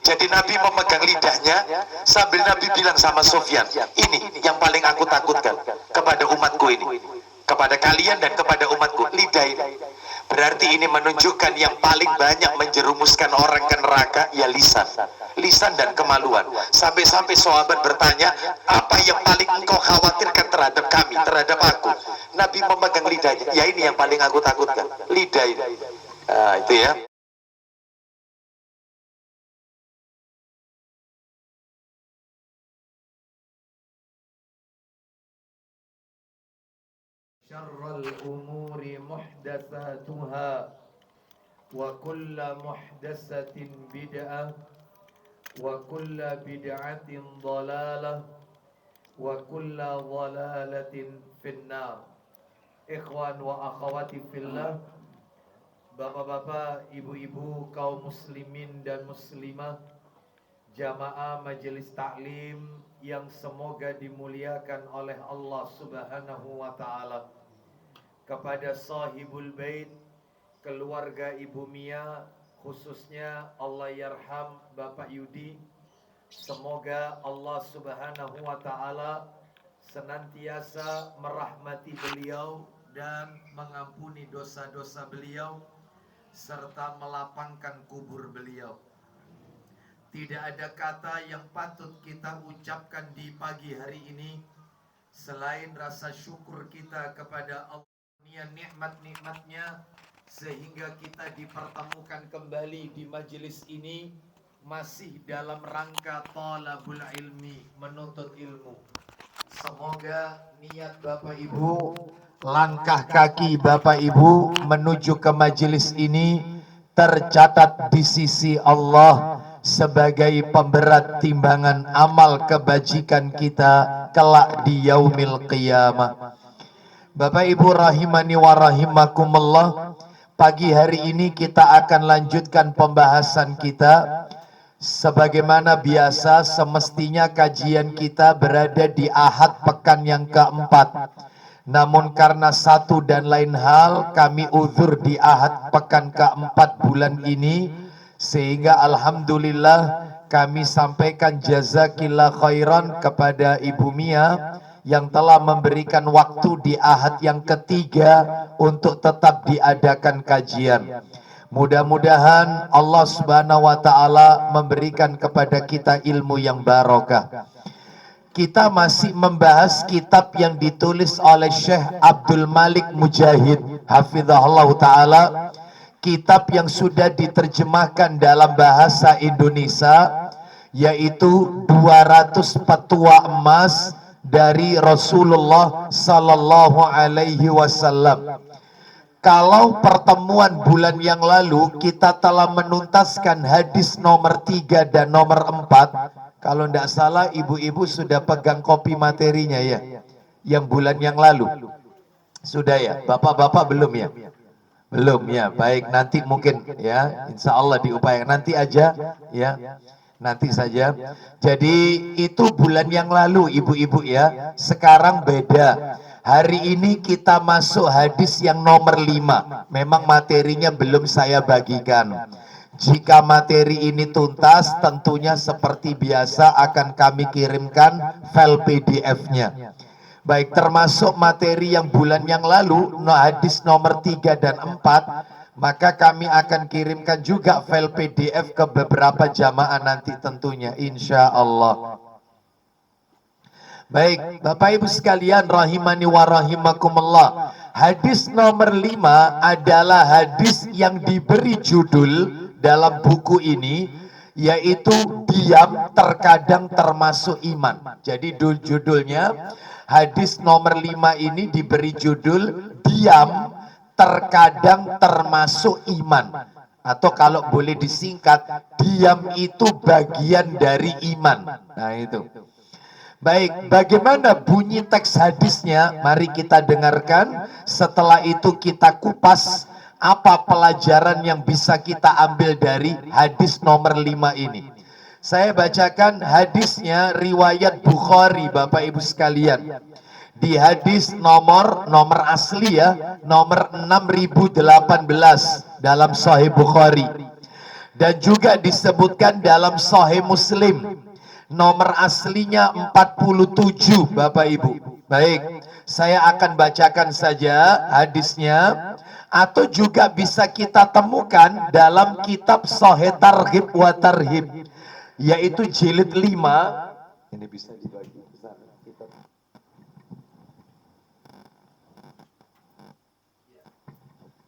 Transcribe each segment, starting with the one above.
Jadi Nabi memegang lidahnya sambil Nabi bilang sama Sufyan, ini yang paling aku takutkan kepada umatku ini, kepada kalian dan kepada umatku, lidah ini. Berarti ini menunjukkan yang paling banyak menjerumuskan orang ke neraka ya lisan. Lisan dan kemaluan. Sampai-sampai sahabat bertanya, apa yang paling engkau khawatirkan terhadap kami, terhadap aku? Nabi memegang lidahnya. Ya ini yang paling aku takutkan, lidah ini. Nah, itu ya. Syarrul umuri muhdatsatuha wa kullu muhdatsatin bid'ah wa kullu bid'atin dhalalah wa kullu dhalalatin finnar. Ikhwan wa akhawati fillah, bapak-bapak, ibu-ibu, kaum muslimin dan muslimah, jamaah majelis taklim yang semoga dimuliakan oleh Allah Subhanahu wa taala. Kepada sahibul bait, keluarga Ibu Mia, khususnya Allah yarham Bapak Yudi, semoga Allah Subhanahu wa taala senantiasa merahmati beliau dan mengampuni dosa-dosa beliau serta melapangkan kubur beliau. Tidak ada kata yang patut kita ucapkan di pagi hari ini selain rasa syukur kita kepada Allah, nikmat-nikmatnya, sehingga kita dipertemukan kembali di majelis ini masih dalam rangka talabul ilmi, menuntut ilmu. Semoga niat Bapak Ibu, langkah kaki Bapak Ibu menuju ke majelis ini tercatat di sisi Allah sebagai pemberat timbangan amal kebajikan kita kelak di yaumil qiyamah. Bapak Ibu rahimani wa rahimakumullah, pagi hari ini kita akan lanjutkan pembahasan kita. Sebagaimana biasa, semestinya kajian kita berada di Ahad pekan yang keempat. Namun karena satu dan lain hal, kami uzur di Ahad pekan keempat bulan ini, sehingga alhamdulillah kami sampaikan jazakillah khairan kepada Ibu Mia yang telah memberikan waktu di Ahad yang ketiga untuk tetap diadakan kajian. Mudah-mudahan Allah Subhanahu wa taala memberikan kepada kita ilmu yang barokah. Kita masih membahas kitab yang ditulis oleh Syekh Abdul Malik Mujahid hafizahullah taala, kitab yang sudah diterjemahkan dalam bahasa Indonesia, yaitu 200 petua emas dari Rasulullah sallallahu alaihi wasallam. Kalau pertemuan bulan yang lalu kita telah menuntaskan hadis nomor 3 dan nomor 4. Kalau tidak salah ibu-ibu sudah pegang kopi materinya ya, yang bulan yang lalu. Sudah ya? Bapak-bapak belum ya? Belum ya, baik, nanti mungkin ya, insya Allah diupayakan, nanti aja ya, nanti saja. Jadi itu bulan yang lalu ibu-ibu ya. Sekarang beda. Hari ini kita masuk hadis yang nomor 5. Memang materinya belum saya bagikan. Jika materi ini tuntas, tentunya seperti biasa akan kami kirimkan file PDF-nya. Baik, termasuk materi yang bulan yang lalu, hadis nomor 3 dan 4, maka kami akan kirimkan juga file PDF ke beberapa jamaah nanti tentunya, insya Allah. Baik, Bapak Ibu sekalian rahimani wa rahimakumullah. Hadis nomor 5 adalah hadis yang diberi judul dalam buku ini, yaitu diam terkadang termasuk iman. Jadi judulnya hadis nomor 5 ini diberi judul diam terkadang termasuk iman. Atau kalau boleh disingkat, diam itu bagian dari iman. Nah itu. Baik, bagaimana bunyi teks hadisnya? Mari kita dengarkan. Setelah itu kita kupas apa pelajaran yang bisa kita ambil dari hadis nomor 5 ini. Saya bacakan hadisnya riwayat Bukhari, Bapak Ibu sekalian. Di hadis nomor asli ya, nomor 6018 dalam Sahih Bukhari. dan juga disebutkan dalam Sahih Muslim. Nomor aslinya 47, Bapak Ibu. Baik, saya akan bacakan saja hadisnya, atau juga bisa kita temukan dalam kitab Sahih Targhib wa Tarhib, yaitu jilid 5. Ini bisa dibagi ke sana.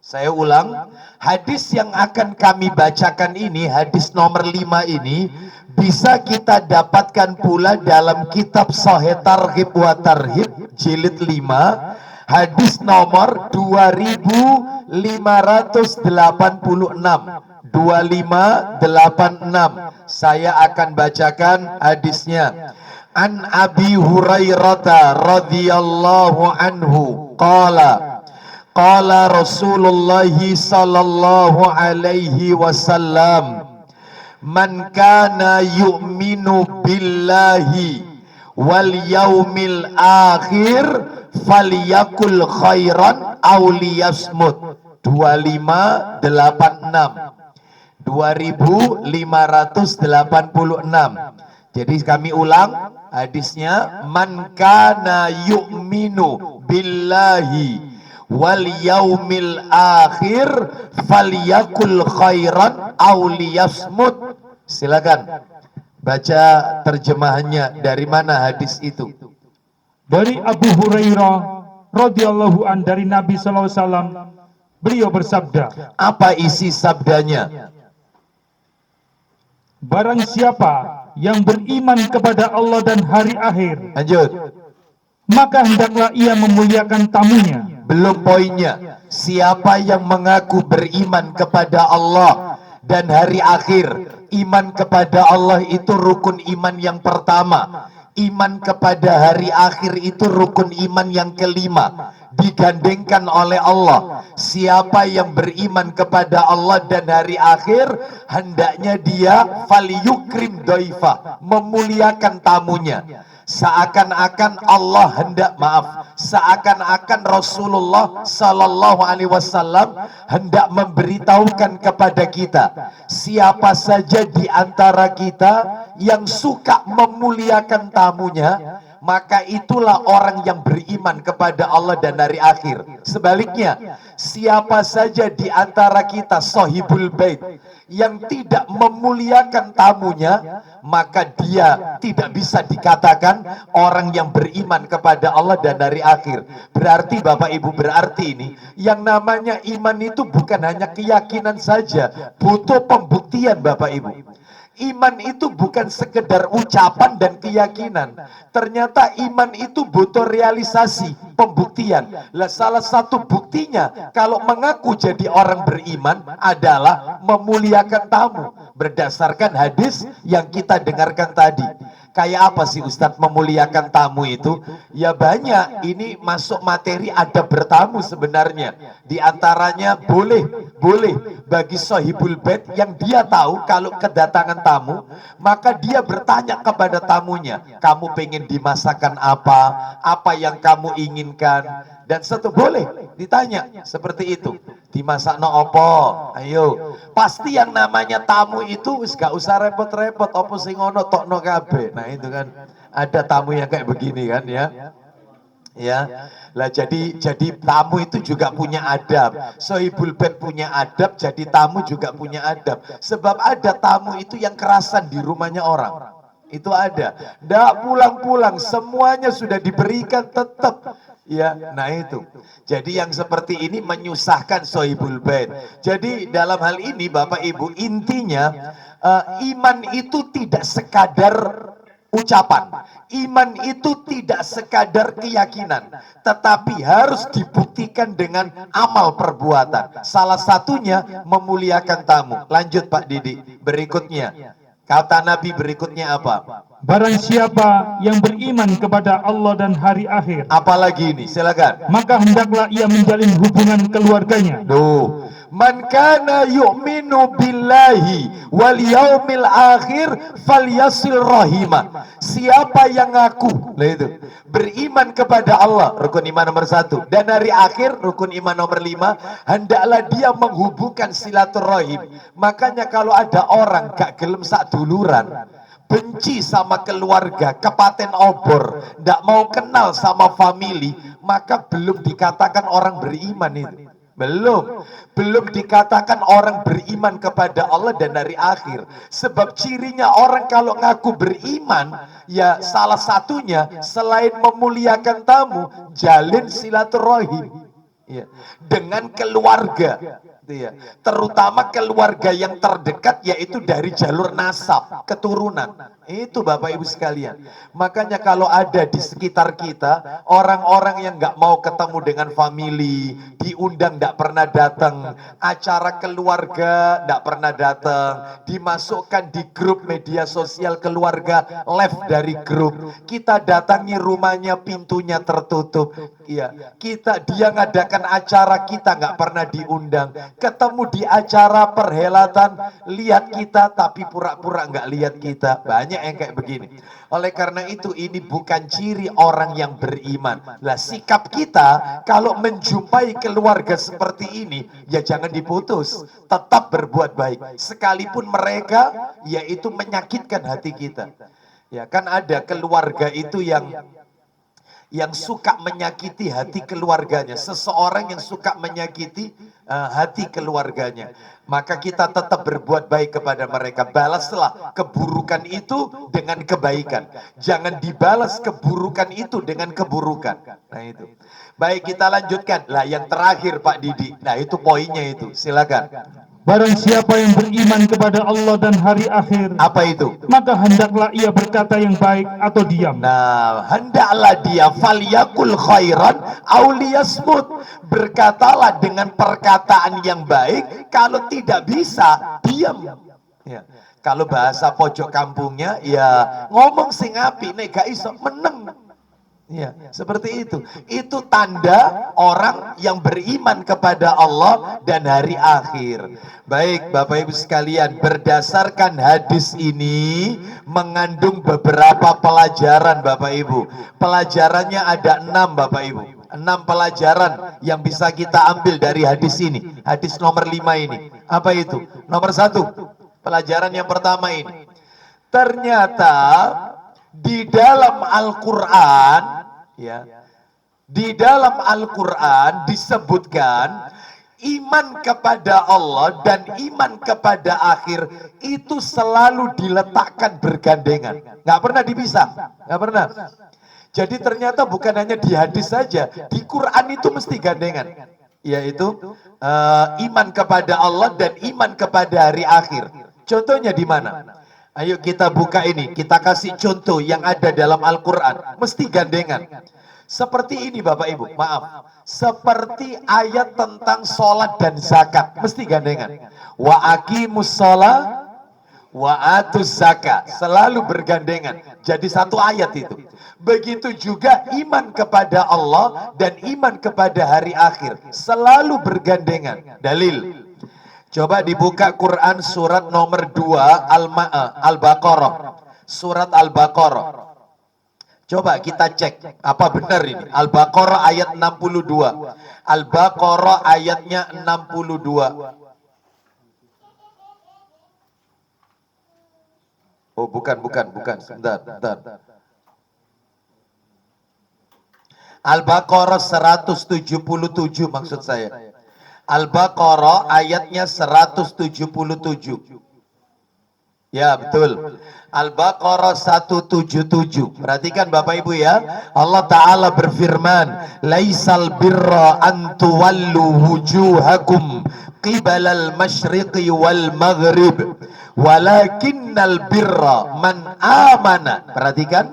Saya ulang, hadis yang akan kami bacakan ini, hadis nomor 5 ini, bisa kita dapatkan pula dalam kitab Sahih Targhib wa Tarhib, jilid 5, hadis nomor 2586. 2586. Saya akan bacakan hadisnya. An Abi Hurairah radhiyallahu anhu qala qala Rasulullah sallallahu alaihi wasallam, man kana yu'minu billahi wal yaumil akhir falyakul khairan aw liyasmut. 2586. 2586. Jadi kami ulang hadisnya, man kana yu'minu billahi wal yaumil akhir falyakul khairan aw liyasmut. Silakan baca terjemahannya, dari mana hadis itu? Dari Abu Hurairah radhiyallahu an, dari Nabi sallallahu alaihi wasallam, beliau bersabda. Apa isi sabdanya? Barang siapa yang beriman kepada Allah dan hari akhir, Lanjut. maka hendaklah ia memuliakan tamunya. Belum poinnya. Siapa yang mengaku beriman kepada Allah dan hari akhir. Iman kepada Allah itu rukun iman yang pertama. Iman kepada hari akhir itu rukun iman yang kelima, digandengkan oleh Allah. Siapa yang beriman kepada Allah dan hari akhir, hendaknya dia falyukrim dhaifah, memuliakan tamunya. Seakan-akan Allah seakan-akan Rasulullah sallallahu alaihi wasallam hendak memberitahukan kepada kita, siapa saja di antara kita yang suka memuliakan tamunya, maka itulah orang yang beriman kepada Allah dan hari akhir. Sebaliknya, siapa saja di antara kita sahibul bait yang tidak memuliakan tamunya, maka dia tidak bisa dikatakan orang yang beriman kepada Allah dan hari akhir. Berarti Bapak Ibu, berarti ini yang namanya iman itu bukan hanya keyakinan saja, butuh pembuktian Bapak Ibu. Iman itu bukan sekedar ucapan dan keyakinan. Ternyata iman itu butuh realisasi, pembuktian. Lah salah satu buktinya kalau mengaku jadi orang beriman adalah memuliakan tamu. Berdasarkan hadis yang kita dengarkan tadi. Kayak apa sih Ustadz memuliakan tamu itu? Ya banyak, ini masuk materi adab bertamu sebenarnya. Di antaranya boleh bagi sahibul bait yang dia tahu kalau kedatangan tamu, maka dia bertanya kepada tamunya, kamu pengen dimasakan apa yang kamu inginkan, dan satu boleh ditanya seperti itu, dimasak no opo, ayo. Pasti yang namanya tamu itu gak usah repot-repot, opo sing ono tok no kabeh. Nah itu kan ada tamu yang kayak begini kan ya lah, jadi tamu itu juga punya adab. Sohibul bait punya adab, jadi tamu juga punya adab. Sebab ada tamu itu yang kerasan di rumahnya orang, itu ada, ndak pulang-pulang, semuanya sudah diberikan tetap. Ya, nah itu. Jadi yang seperti ini menyusahkan sohibul bait. Jadi dalam hal ini Bapak Ibu, intinya iman itu tidak sekadar ucapan. Iman itu tidak sekadar keyakinan, tetapi harus dibuktikan dengan amal perbuatan. Salah satunya memuliakan tamu. Lanjut Pak Didi, berikutnya. Kata Nabi berikutnya apa? Barang siapa yang beriman kepada Allah dan hari akhir, Apalagi ini, silakan. maka hendaklah ia menjalin hubungan keluarganya. Duh, man kana yu'minu billahi wal yaumil akhir falyasil rahimah. Siapa yang ngaku, lah itu, beriman kepada Allah, rukun iman nomor 1, dan hari akhir, rukun iman nomor 5, hendaklah dia menghubungkan silaturahim. Makanya kalau ada orang gak gelem sak duluran, benci sama keluarga, kepaten obor, ndak mau kenal sama family, maka belum dikatakan orang beriman itu. Belum dikatakan orang beriman kepada Allah dan hari akhir. Sebab cirinya orang kalau ngaku beriman, ya salah satunya selain memuliakan tamu, jalin silaturahim, ya, dengan keluarga, ya, terutama keluarga yang terdekat, yaitu dari jalur nasab, keturunan. Itu Bapak Ibu sekalian. Makanya kalau ada di sekitar kita orang-orang yang nggak mau ketemu dengan family, diundang nggak pernah datang, acara keluarga nggak pernah datang, dimasukkan di grup media sosial keluarga, left dari grup, kita datangi rumahnya, pintunya tertutup, ya, dia ngadakan acara, kita nggak pernah diundang, ketemu di acara perhelatan, lihat kita tapi pura-pura nggak lihat kita. Banyak yang kayak begini. Oleh karena itu, ini bukan ciri orang yang beriman. Lah, sikap kita kalau menjumpai keluarga seperti ini, ya jangan diputus, tetap berbuat baik sekalipun mereka yaitu menyakitkan hati kita. Ya kan ada keluarga itu yang suka menyakiti hati keluarganya, seseorang yang suka menyakiti hati keluarganya, maka kita tetap berbuat baik kepada mereka. Balaslah keburukan itu dengan kebaikan, jangan dibalas keburukan itu dengan keburukan. Nah itu. Baik, kita lanjutkan. Lah yang terakhir Pak Didi, nah itu poinnya itu, silakan. Barang siapa yang beriman kepada Allah dan hari akhir, Apa itu? maka hendaklah ia berkata yang baik atau diam. Nah, hendaklah dia falyakul khairan aw liyasmut. Berkatalah dengan perkataan yang baik, kalau tidak bisa diam. Ya. Kalau bahasa pojok kampungnya, ya ngomong sing api, nek gak iso meneng. Ya, seperti itu. Itu tanda orang yang beriman kepada Allah dan hari akhir. Baik, Bapak Ibu sekalian, berdasarkan hadis ini mengandung beberapa pelajaran Bapak Ibu. Pelajarannya ada 6 Bapak Ibu. 6 pelajaran yang bisa kita ambil dari hadis ini. Hadis nomor 5 ini. Apa itu? Nomor 1, pelajaran yang pertama ini. Ternyata di dalam Al-Quran, ya, di dalam Al-Quran disebutkan iman kepada Allah dan iman kepada akhir itu selalu diletakkan bergandengan, nggak pernah dipisah, nggak pernah. Jadi ternyata bukan hanya di hadis saja, di Quran itu mesti gandengan, yaitu iman kepada Allah dan iman kepada hari akhir. Contohnya di mana? Ayo kita buka ini, kita kasih contoh yang ada dalam Al-Quran. Mesti gandengan. Seperti ini Bapak Ibu, maaf. Seperti ayat tentang sholat dan zakat. Mesti gandengan. Wa aqimus sholat wa atuz zakat. Selalu bergandengan. Jadi satu ayat itu. Begitu juga iman kepada Allah dan iman kepada hari akhir. Selalu bergandengan. Dalil. Coba dibuka Quran surat nomor 2 Al-Baqarah. Surat Al-Baqarah. Coba kita cek apa benar ini. Al-Baqarah ayat 62. Al-Baqarah ayatnya 62. Oh, bukan. Sebentar. Al-Baqarah 177 maksud saya. Al-Baqarah ayatnya 177. Ya betul. Al-Baqarah 177. Perhatikan Bapak Ibu ya. Allah Ta'ala berfirman, laisal birra an tuwallu wujuhakum qibalal masyriqi wal maghrib walakinnal birra man amana. Perhatikan.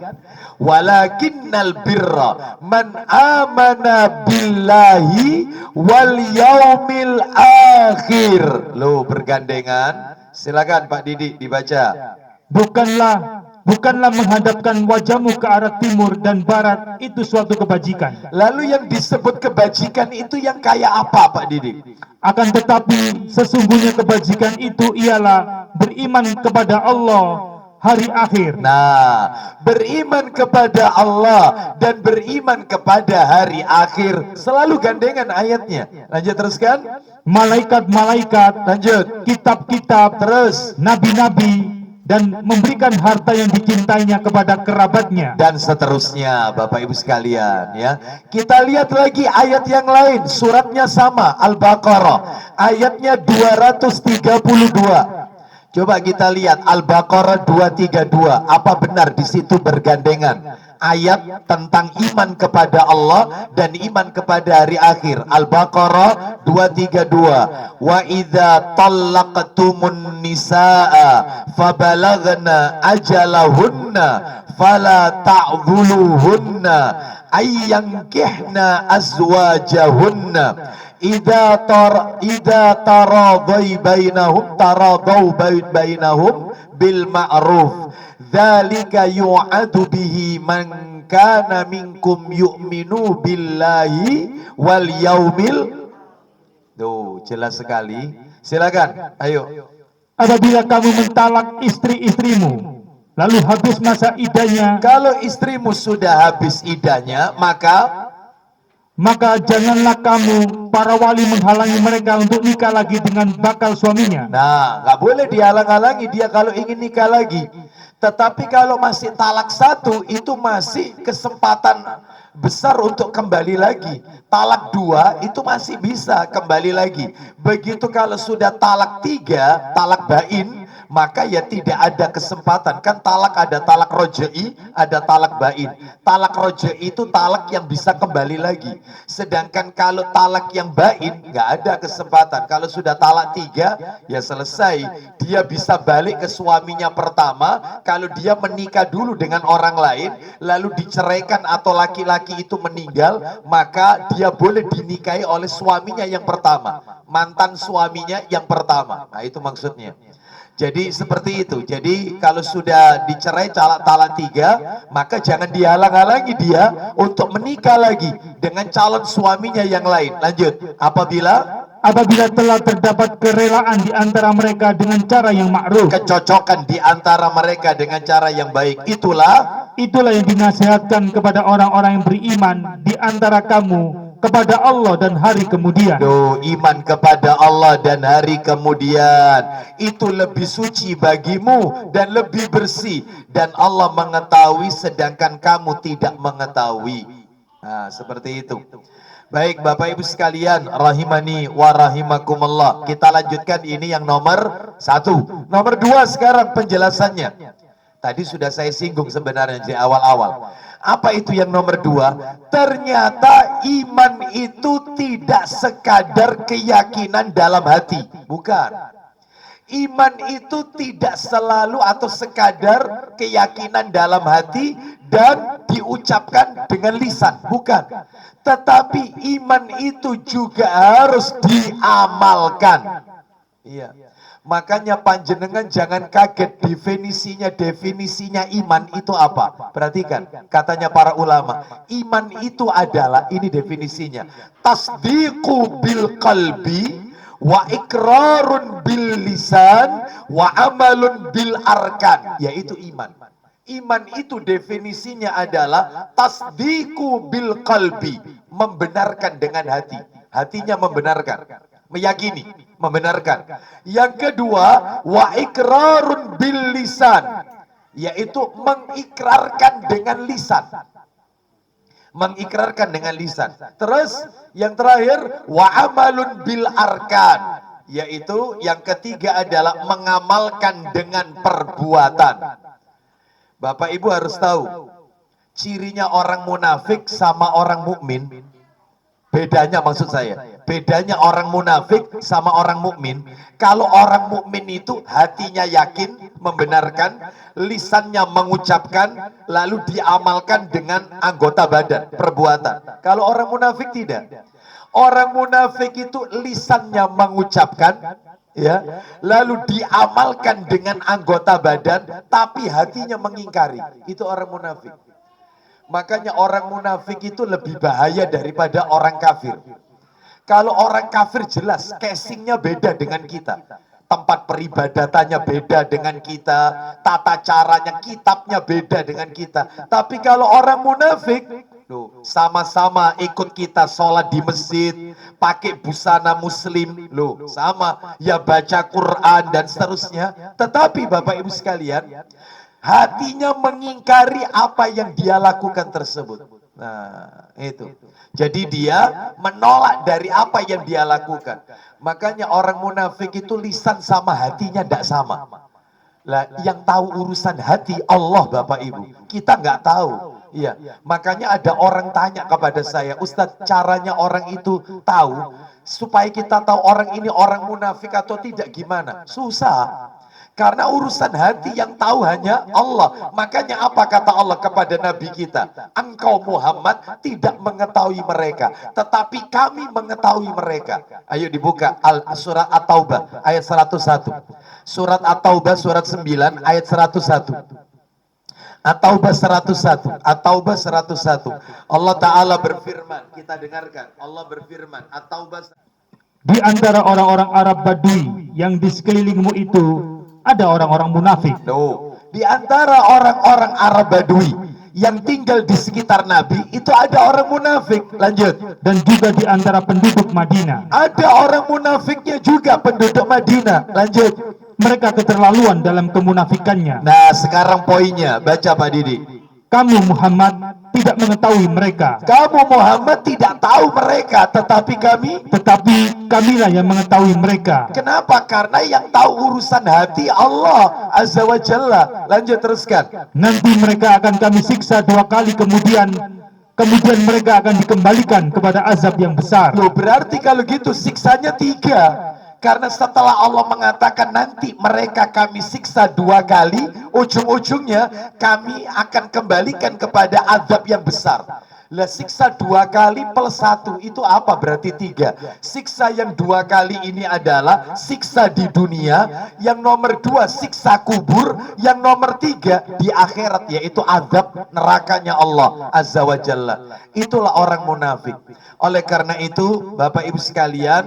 Walakinnal birra man amana billahi wal yaumil akhir. Loh, bergandengan. Silakan Pak Didi dibaca. Bukanlah bukanlah menghadapkan wajahmu ke arah timur dan barat itu suatu kebajikan. Lalu yang disebut kebajikan itu yang kayak apa, Pak Didik? Akan tetapi sesungguhnya kebajikan itu ialah beriman kepada Allah hari akhir. Nah, beriman kepada Allah dan beriman kepada hari akhir selalu gandengan ayatnya. Lanjut teruskan. Malaikat-malaikat, Lanjut. kitab-kitab, Terus. nabi-nabi, dan memberikan harta yang dicintainya kepada kerabatnya. Dan seterusnya, Bapak Ibu sekalian, ya. Kita lihat lagi ayat yang lain, suratnya sama, Al-Baqarah, ayatnya 232. Coba kita lihat Al-Baqarah 232, apa benar di situ bergandengan ayat tentang iman kepada Allah dan iman kepada hari akhir. Al-Baqarah 232. Wa idza talaqtumun nisaa fabalaghna ajalahunna fala ta'dhuluhunna ayyankihna azwajahunna idza taradai bainahum bil ma'ruf dzalika yu'adu bihi man kana minkum yu'minu billahi wal yaumil. Tuh, jelas sekali. Silakan, ayo. Apabila kamu mentalak istri-istrimu, lalu habis masa idahnya, Kalau istrimu sudah habis idahnya, maka janganlah kamu para wali menghalangi mereka untuk nikah lagi dengan bakal suaminya. nah, nggak boleh dihalang-halangi dia kalau ingin nikah lagi. Tetapi kalau masih talak satu, itu masih kesempatan besar untuk kembali lagi. Talak dua, itu masih bisa kembali lagi. Begitu kalau sudah talak tiga, talak bain, maka ya tidak ada kesempatan. Kan talak ada talak rojai, ada talak bain. Talak rojai itu talak yang bisa kembali lagi. Sedangkan kalau talak yang bain, nggak ada kesempatan. Kalau sudah talak tiga, ya selesai. Dia bisa balik ke suaminya pertama. Kalau dia menikah dulu dengan orang lain, lalu diceraikan atau laki-laki itu meninggal, maka dia boleh dinikahi oleh suaminya yang pertama, mantan suaminya yang pertama. Nah, itu maksudnya. Jadi seperti itu. Jadi kalau sudah dicerai talak tiga, maka jangan dihalang-halangi dia untuk menikah lagi dengan calon suaminya yang lain. Lanjut. Apabila telah terdapat kerelaan di antara mereka dengan cara yang ma'ruf, kecocokan di antara mereka dengan cara yang baik, itulah yang dinasihatkan kepada orang-orang yang beriman di antara kamu kepada Allah dan hari kemudian. iman kepada Allah dan hari kemudian itu lebih suci bagimu dan lebih bersih, dan Allah mengetahui sedangkan kamu tidak mengetahui. Nah, seperti itu. Baik Bapak Ibu sekalian, rahimani wa rahimakumullah. Kita lanjutkan, ini yang nomor 1. Nomor 2 sekarang penjelasannya. Tadi sudah saya singgung sebenarnya di awal-awal. Apa itu yang nomor 2? Ternyata iman itu tidak sekadar keyakinan dalam hati. Bukan. Iman itu tidak selalu atau sekadar keyakinan dalam hati dan diucapkan dengan lisan. Bukan. Tetapi iman itu juga harus diamalkan. Iya. Makanya panjenengan jangan kaget definisinya iman itu apa. Perhatikan, katanya para ulama, iman itu adalah, ini definisinya, tasdiqu bil qalbi wa ikrarun bil lisan wa amalun bil arkan, yaitu iman. Iman itu definisinya adalah tasdiqu bil qalbi, membenarkan dengan hati. Hatinya membenarkan, meyakini, membenarkan. Yang kedua, wa ikrarun bil lisan, yaitu mengikrarkan dengan lisan. Mengikrarkan dengan lisan. Terus yang terakhir, wa amalun bil arkan, yaitu yang ketiga adalah mengamalkan dengan perbuatan. Bapak Ibu harus tahu, cirinya orang munafik sama orang mukmin. Bedanya, maksud saya, bedanya orang munafik sama orang mukmin. Kalau orang mukmin itu hatinya yakin, membenarkan, lisannya mengucapkan, lalu diamalkan dengan anggota badan, perbuatan. Kalau orang munafik tidak. Orang munafik itu lisannya mengucapkan, ya, lalu diamalkan dengan anggota badan tapi hatinya mengingkari, itu orang munafik. Makanya orang munafik itu lebih bahaya daripada orang kafir. Kalau orang kafir jelas casingnya beda dengan kita, tempat peribadatannya beda dengan kita, tata caranya, kitabnya beda dengan kita. Tapi kalau orang munafik, loh, sama-sama ikut kita sholat di masjid, pakai busana muslim, loh, sama, ya baca Quran dan seterusnya. Tetapi Bapak Ibu sekalian, hatinya mengingkari apa yang dia lakukan tersebut. Nah, itu. Jadi dia menolak dari apa yang dia lakukan. Makanya orang munafik itu lisan sama hatinya tidak sama. Lah, yang tahu urusan hati Allah Bapak Ibu. Kita nggak tahu. Iya, makanya ada orang tanya kepada saya, Ustadz, caranya orang itu tahu supaya kita tahu orang ini orang munafik atau tidak gimana? Susah. Karena urusan hati yang tahu hanya Allah. Makanya apa kata Allah kepada Nabi kita? Engkau Muhammad tidak mengetahui mereka, tetapi kami mengetahui mereka. Ayo dibuka surat At-Taubah ayat 101. Surat At-Taubah surat 9 ayat 101. At-Taubah 101. At-Taubah 101. Allah Ta'ala berfirman, kita dengarkan. Allah berfirman, At-Taubah. Di antara orang-orang Arab Badui yang di sekelilingmu itu ada orang-orang munafik. No. Di antara orang-orang Arab Badui yang tinggal di sekitar Nabi itu ada orang munafik. Lanjut. Dan juga di antara penduduk Madinah. Ada orang munafiknya juga penduduk Madinah. Lanjut. Mereka keterlaluan dalam kemunafikannya. Nah, sekarang poinnya, baca Pak Didi. Kamu Muhammad tidak mengetahui mereka. Kamu Muhammad tidak tahu mereka, tetapi kamilah yang mengetahui mereka. Kenapa? Karena yang tahu urusan hati Allah Azza wa Jalla. Lanjut, teruskan. Nanti mereka akan kami siksa 2 kali, kemudian mereka akan dikembalikan kepada azab yang besar. Loh, berarti kalau gitu siksanya 3. Karena setelah Allah mengatakan nanti mereka kami siksa 2 kali, ujung-ujungnya kami akan kembalikan kepada azab yang besar. Lah, siksa 2 kali plus 1 itu apa? Berarti 3. Siksa yang 2 kali ini adalah siksa di dunia, yang nomor 2 siksa kubur, yang nomor 3 di akhirat, yaitu azab nerakanya Allah Azza wa Jalla. Itulah orang munafik. Oleh karena itu Bapak Ibu sekalian,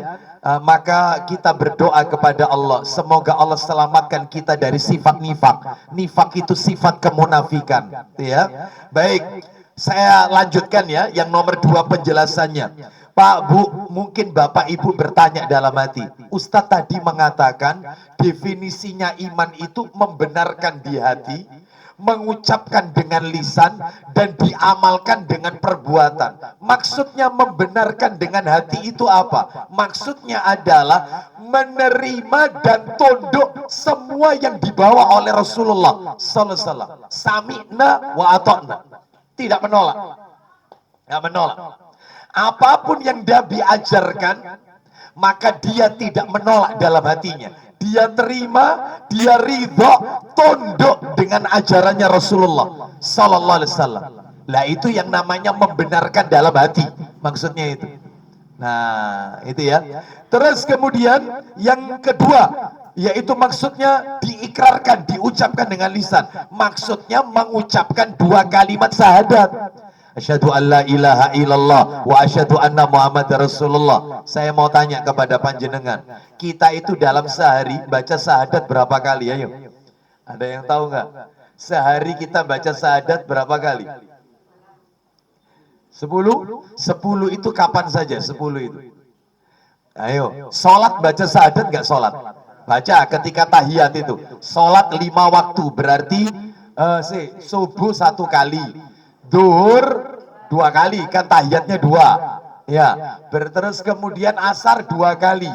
maka kita berdoa kepada Allah, semoga Allah selamatkan kita dari sifat nifak. Nifak itu sifat kemunafikan, ya. Baik, saya lanjutkan ya, yang nomor 2 penjelasannya. Pak, Bu, mungkin Bapak Ibu bertanya dalam hati, Ustadz tadi mengatakan definisinya iman itu membenarkan di hati, mengucapkan dengan lisan, dan diamalkan dengan perbuatan. Maksudnya membenarkan dengan hati itu apa? Maksudnya adalah menerima dan tunduk semua yang dibawa oleh Rasulullah sallallahu alaihi wasallam. Sami'na wa ata'na. Tidak menolak. Tidak menolak. Apapun yang Nabi ajarkan, maka dia tidak menolak dalam hatinya. Dia terima, dia ridho, tunduk dengan ajarannya Rasulullah sallallahu alaihi wasallam. Lah, itu yang namanya membenarkan dalam hati. Maksudnya itu. Nah, itu ya. Terus kemudian yang kedua, yaitu maksudnya diikrarkan, diucapkan dengan lisan. Maksudnya mengucapkan 2 kalimat syahadat. Asyhadu an la ilaha illallah wa asyhadu anna Muhammad Rasulullah. Saya mau tanya kepada panjenengan, kita itu dalam sehari baca syahadat berapa kali? Ayo, ada yang tahu nggak? Sehari kita baca syahadat berapa kali? 10? 10 itu kapan saja? 10 itu. Ayo, sholat baca syahadat nggak sholat? Baca ketika tahiyat itu. Sholat 5 waktu berarti subuh 1 kali, duhur 2 kali, kan tahiyatnya 2 ya. Terus kemudian asar 2 kali,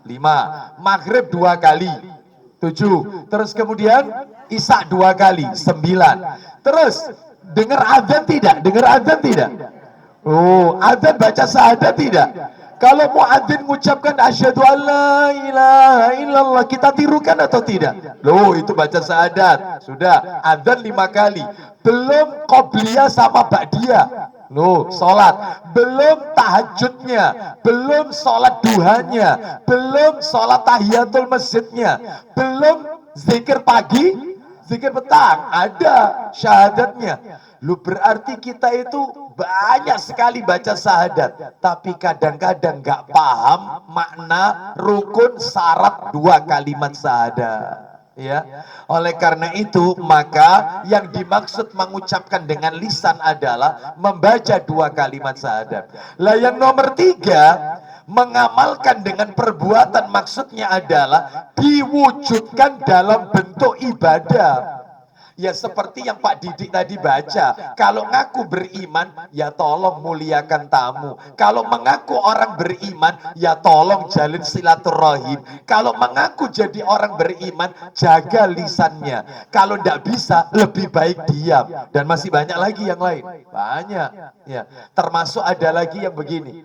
5. Maghrib 2 kali, 7. Terus kemudian isya 2 kali, 9. Terus dengar azan tidak? Dengar azan tidak? Oh, azan baca syahadat tidak? Kalau muadzin mengucapkan asyhadu alla ilaha illallah, kita tirukan atau tidak? Loh, itu baca syahadat. Sudah, azan 5 kali. Belum qobliyah sama ba'diyah. Loh, sholat, belum tahajudnya, belum sholat duhanya, belum sholat tahiyatul masjidnya, belum zikir pagi, zikir petang, ada syahadatnya. Lu berarti kita itu banyak sekali baca syahadat, tapi kadang-kadang nggak paham makna rukun syarat dua kalimat syahadat. Ya, oleh karena itu maka yang dimaksud mengucapkan dengan lisan adalah membaca dua kalimat syahadat. Lah yang nomor tiga, mengamalkan dengan perbuatan maksudnya adalah diwujudkan dalam bentuk ibadah. Ya seperti yang Pak Didik tadi baca, kalau ngaku beriman, ya tolong muliakan tamu. Kalau mengaku orang beriman, ya tolong jalin silaturahim. Kalau mengaku jadi orang beriman, jaga lisannya. Kalau tidak bisa, lebih baik diam. Dan masih banyak lagi yang lain. Banyak. Ya, termasuk ada lagi yang begini.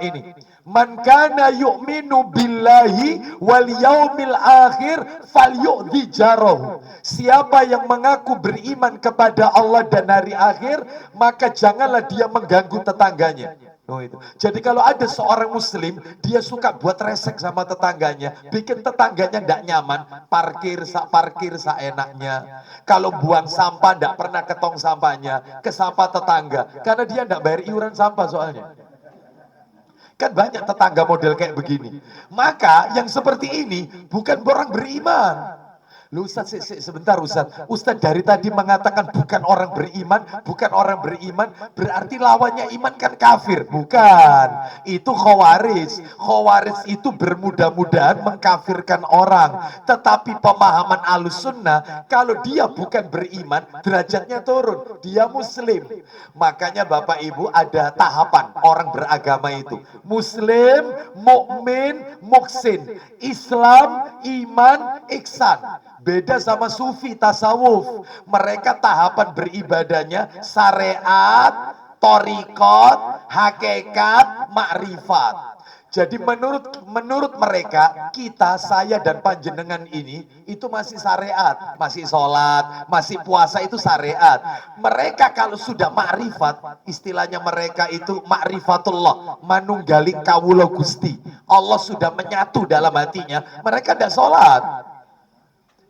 Ini. Man kana yu'minu billahi wal yaumil akhir falyu'dhi jarahu. Siapa yang mengaku beriman kepada Allah dan hari akhir, maka janganlah dia mengganggu tetangganya. Oh itu. Jadi kalau ada seorang muslim, dia suka buat resek sama tetangganya, bikin tetangganya tidak nyaman, parkir seenaknya. Kalau buang sampah tidak pernah ke tong sampahnya, ke sampah tetangga, karena dia tidak bayar iuran sampah soalnya. Kan banyak tetangga model kayak begini. Maka yang seperti ini bukan orang beriman. Lu Ustaz, sebentar Ustaz. Ustaz dari tadi mengatakan bukan orang beriman, berarti lawannya iman kan kafir. Bukan. Itu khawarij. Khawarij itu bermudah-mudahan mengkafirkan orang. Tetapi pemahaman Ahlussunnah, kalau dia bukan beriman, derajatnya turun. Dia muslim. Makanya Bapak Ibu ada tahapan orang beragama itu. Muslim, mukmin, muksin. Islam, iman, ihsan. Beda sama sufi, tasawuf. Mereka tahapan beribadahnya syariat, thariqat, hakikat, makrifat. Jadi menurut mereka, kita, saya dan panjenengan ini itu masih syariat, masih sholat, masih puasa itu syariat. Mereka kalau sudah makrifat, istilahnya mereka itu makrifatullah, manunggali kawula Gusti. Allah sudah menyatu dalam hatinya, mereka tidak sholat.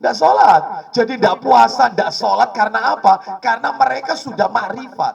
Tidak sholat, jadi tidak puasa, tidak sholat karena apa? Karena mereka sudah makrifat.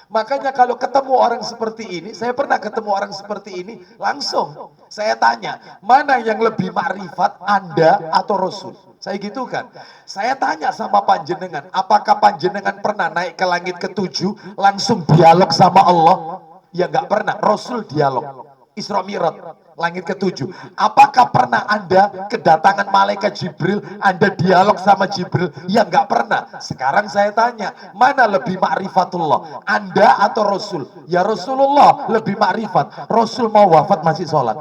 Makanya kalau ketemu orang seperti ini, saya pernah ketemu orang seperti ini, langsung saya tanya, mana yang lebih makrifat, Anda atau Rasul? Saya gitu kan. Saya tanya sama panjenengan, apakah panjenengan pernah naik ke langit ke-7, langsung dialog sama Allah? Ya nggak pernah, Rasul dialog. Isra Mi'raj, langit ke-7. Apakah pernah Anda kedatangan malaikat Jibril, Anda dialog sama Jibril? Ya nggak pernah. Sekarang saya tanya, mana lebih ma'rifatullah, Anda atau Rasul? Ya Rasulullah lebih ma'rifat. Rasul mau wafat masih sholat.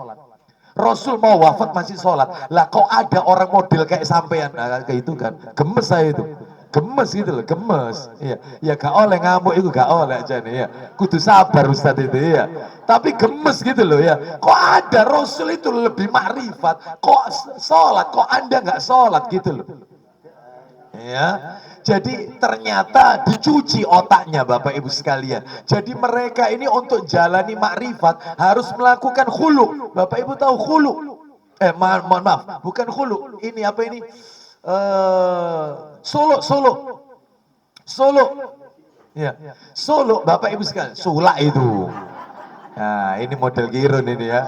Rasul mau wafat masih sholat. Lah kok ada orang model kayak sampean? Nah, kayak itu kan, gemes saya itu. Gemes gitu loh, gemes. Iya, ya gak oleh ngamuk itu, gak oleh aja nih ya. Kudu sabar Ustaz itu ya. Tapi gemes gitu loh ya. Kok ada Rasul itu lebih makrifat? Kok sholat? Kok Anda nggak sholat gitu loh? Ya. Jadi ternyata dicuci otaknya Bapak Ibu sekalian. Jadi mereka ini untuk jalani makrifat harus melakukan khulu. Bapak Ibu tahu khulu? Mohon maaf, bukan khulu. Ini apa ini? Solo. Ya. Solo, Bapak Ibu sekalian, sulak itu. Nah, ini model girun ini ya.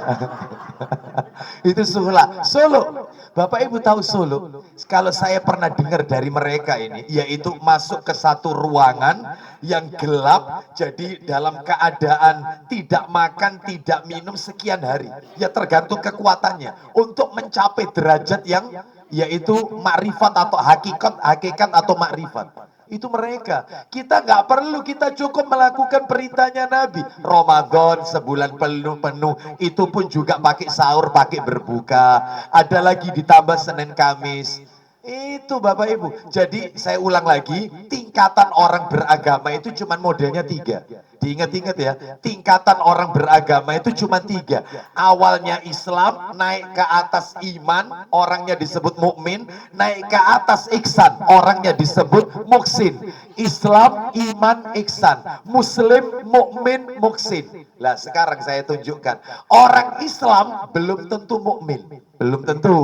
Itu sulak. Solo. Bapak Ibu tahu Solo? Kalau saya pernah dengar dari mereka ini, yaitu masuk ke satu ruangan yang gelap, jadi dalam keadaan tidak makan, tidak minum sekian hari. Ya tergantung kekuatannya. Untuk mencapai derajat yang yaitu makrifat atau hakikat atau makrifat. Itu mereka. Kita nggak perlu, kita cukup melakukan perintahnya Nabi. Ramadan sebulan penuh, itu pun juga pakai sahur, pakai berbuka. Ada lagi ditambah Senin Kamis. Itu Bapak Ibu. Jadi saya ulang lagi, tingkatan orang beragama itu cuma modelnya 3. Diingat-ingat ya, tingkatan orang beragama itu cuma 3. Awalnya Islam, naik ke atas iman, orangnya disebut mukmin, naik ke atas ihsan, orangnya disebut muhsin. Islam, iman, ihsan. Muslim, mukmin, muhsin. Lah sekarang saya tunjukkan, orang Islam belum tentu mukmin, belum tentu.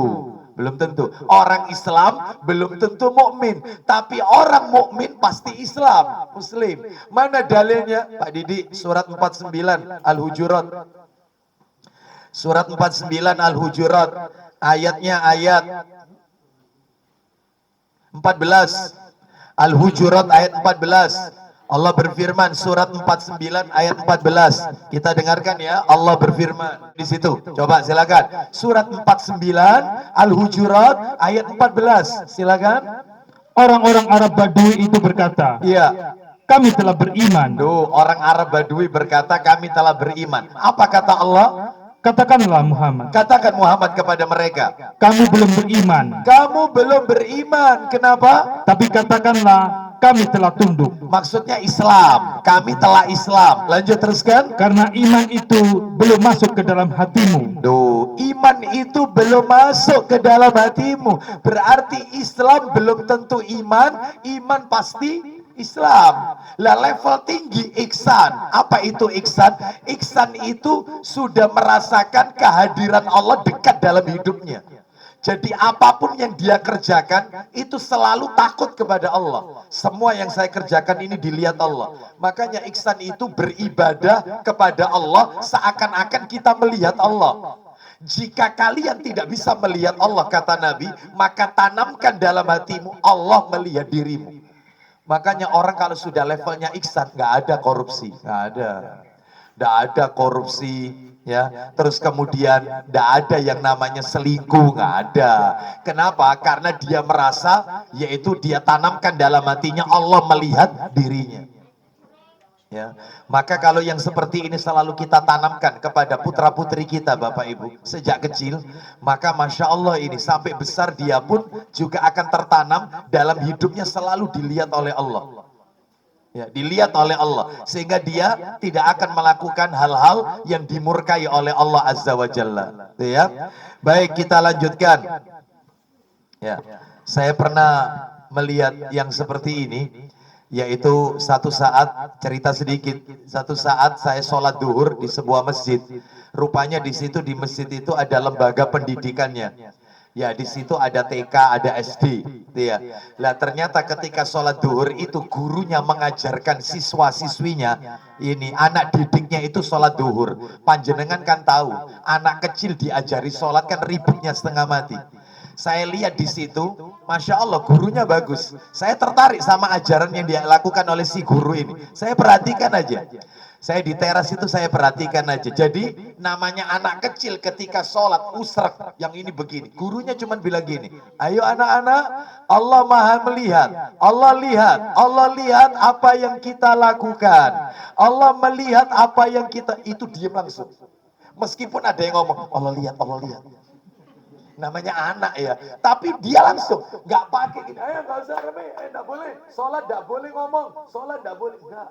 Belum tentu. Orang Islam belum tentu mukmin, tapi orang mukmin pasti Islam, Muslim. Mana dalilnya? Pak Didi, surat 49 Al-Hujurat. Surat 49 Al-Hujurat, ayatnya ayat 14. Al-Hujurat ayat 14. Allah berfirman, surat 49 ayat 14. Kita dengarkan ya, Allah berfirman di situ. Coba silakan. Surat 49 Al-Hujurat ayat 14. Silakan. Orang-orang Arab Badui itu berkata, Iya. kami telah beriman. Tuh, orang Arab Badui berkata, kami telah beriman. Apa kata Allah? Katakanlah Muhammad, Katakan Muhammad kepada mereka, kamu belum beriman. kamu belum beriman. Kenapa? Tapi katakanlah, kami telah tunduk. Maksudnya Islam. Kami telah Islam. Lanjut teruskan. Karena iman itu belum masuk ke dalam hatimu. Duh, iman itu belum masuk ke dalam hatimu. Berarti Islam belum tentu iman. Iman pasti Islam. Lah level tinggi ihsan. Apa itu ihsan? Ihsan itu sudah merasakan kehadiran Allah dekat dalam hidupnya. Jadi apapun yang dia kerjakan itu selalu takut kepada Allah. Semua yang saya kerjakan ini dilihat Allah. Makanya ihsan itu beribadah kepada Allah seakan-akan kita melihat Allah. Jika kalian tidak bisa melihat Allah, kata Nabi, maka tanamkan dalam hatimu Allah melihat dirimu. Makanya orang kalau sudah levelnya ihsan, nggak ada korupsi, nggak ada korupsi, ya. Terus kemudian nggak ada yang namanya selingkuh, nggak ada. Kenapa? Karena dia merasa, yaitu dia tanamkan dalam hatinya Allah melihat dirinya. Ya, maka kalau yang seperti ini selalu kita tanamkan kepada putra putri kita, Bapak Ibu, sejak kecil, maka Masya Allah ini sampai besar dia pun juga akan tertanam dalam hidupnya selalu dilihat oleh Allah. Ya, dilihat oleh Allah, sehingga dia tidak akan melakukan hal-hal yang dimurkai oleh Allah Azza wa Jalla. Ya, baik, kita lanjutkan. Ya, saya pernah melihat yang seperti ini. Yaitu satu saat, cerita sedikit, satu saat saya sholat duhur di sebuah masjid. Rupanya di situ, di masjid itu ada lembaga pendidikannya. Ya, di situ ada TK, ada SD, gitu ya. Lah ternyata ketika sholat duhur itu gurunya mengajarkan siswa-siswinya, ini anak didiknya itu sholat duhur. Panjenengan kan tahu, anak kecil diajari sholat kan ributnya setengah mati. Saya lihat di situ, Masya Allah gurunya bagus. Saya tertarik sama ajaran yang dia lakukan oleh si guru ini. Saya perhatikan aja. Saya di teras itu saya perhatikan aja. Jadi namanya anak kecil ketika sholat usrak yang ini begini. Gurunya cuma bilang gini, ayo anak-anak, Allah maha melihat. Allah lihat apa yang kita lakukan. Allah melihat apa yang kita, itu diam langsung. Meskipun ada yang ngomong, Allah lihat, Allah lihat. Namanya anak ya, tapi dia langsung nggak pakai gini, nggak usah rame, nggak boleh sholat, nggak boleh ngomong, sholat nggak boleh, nggak.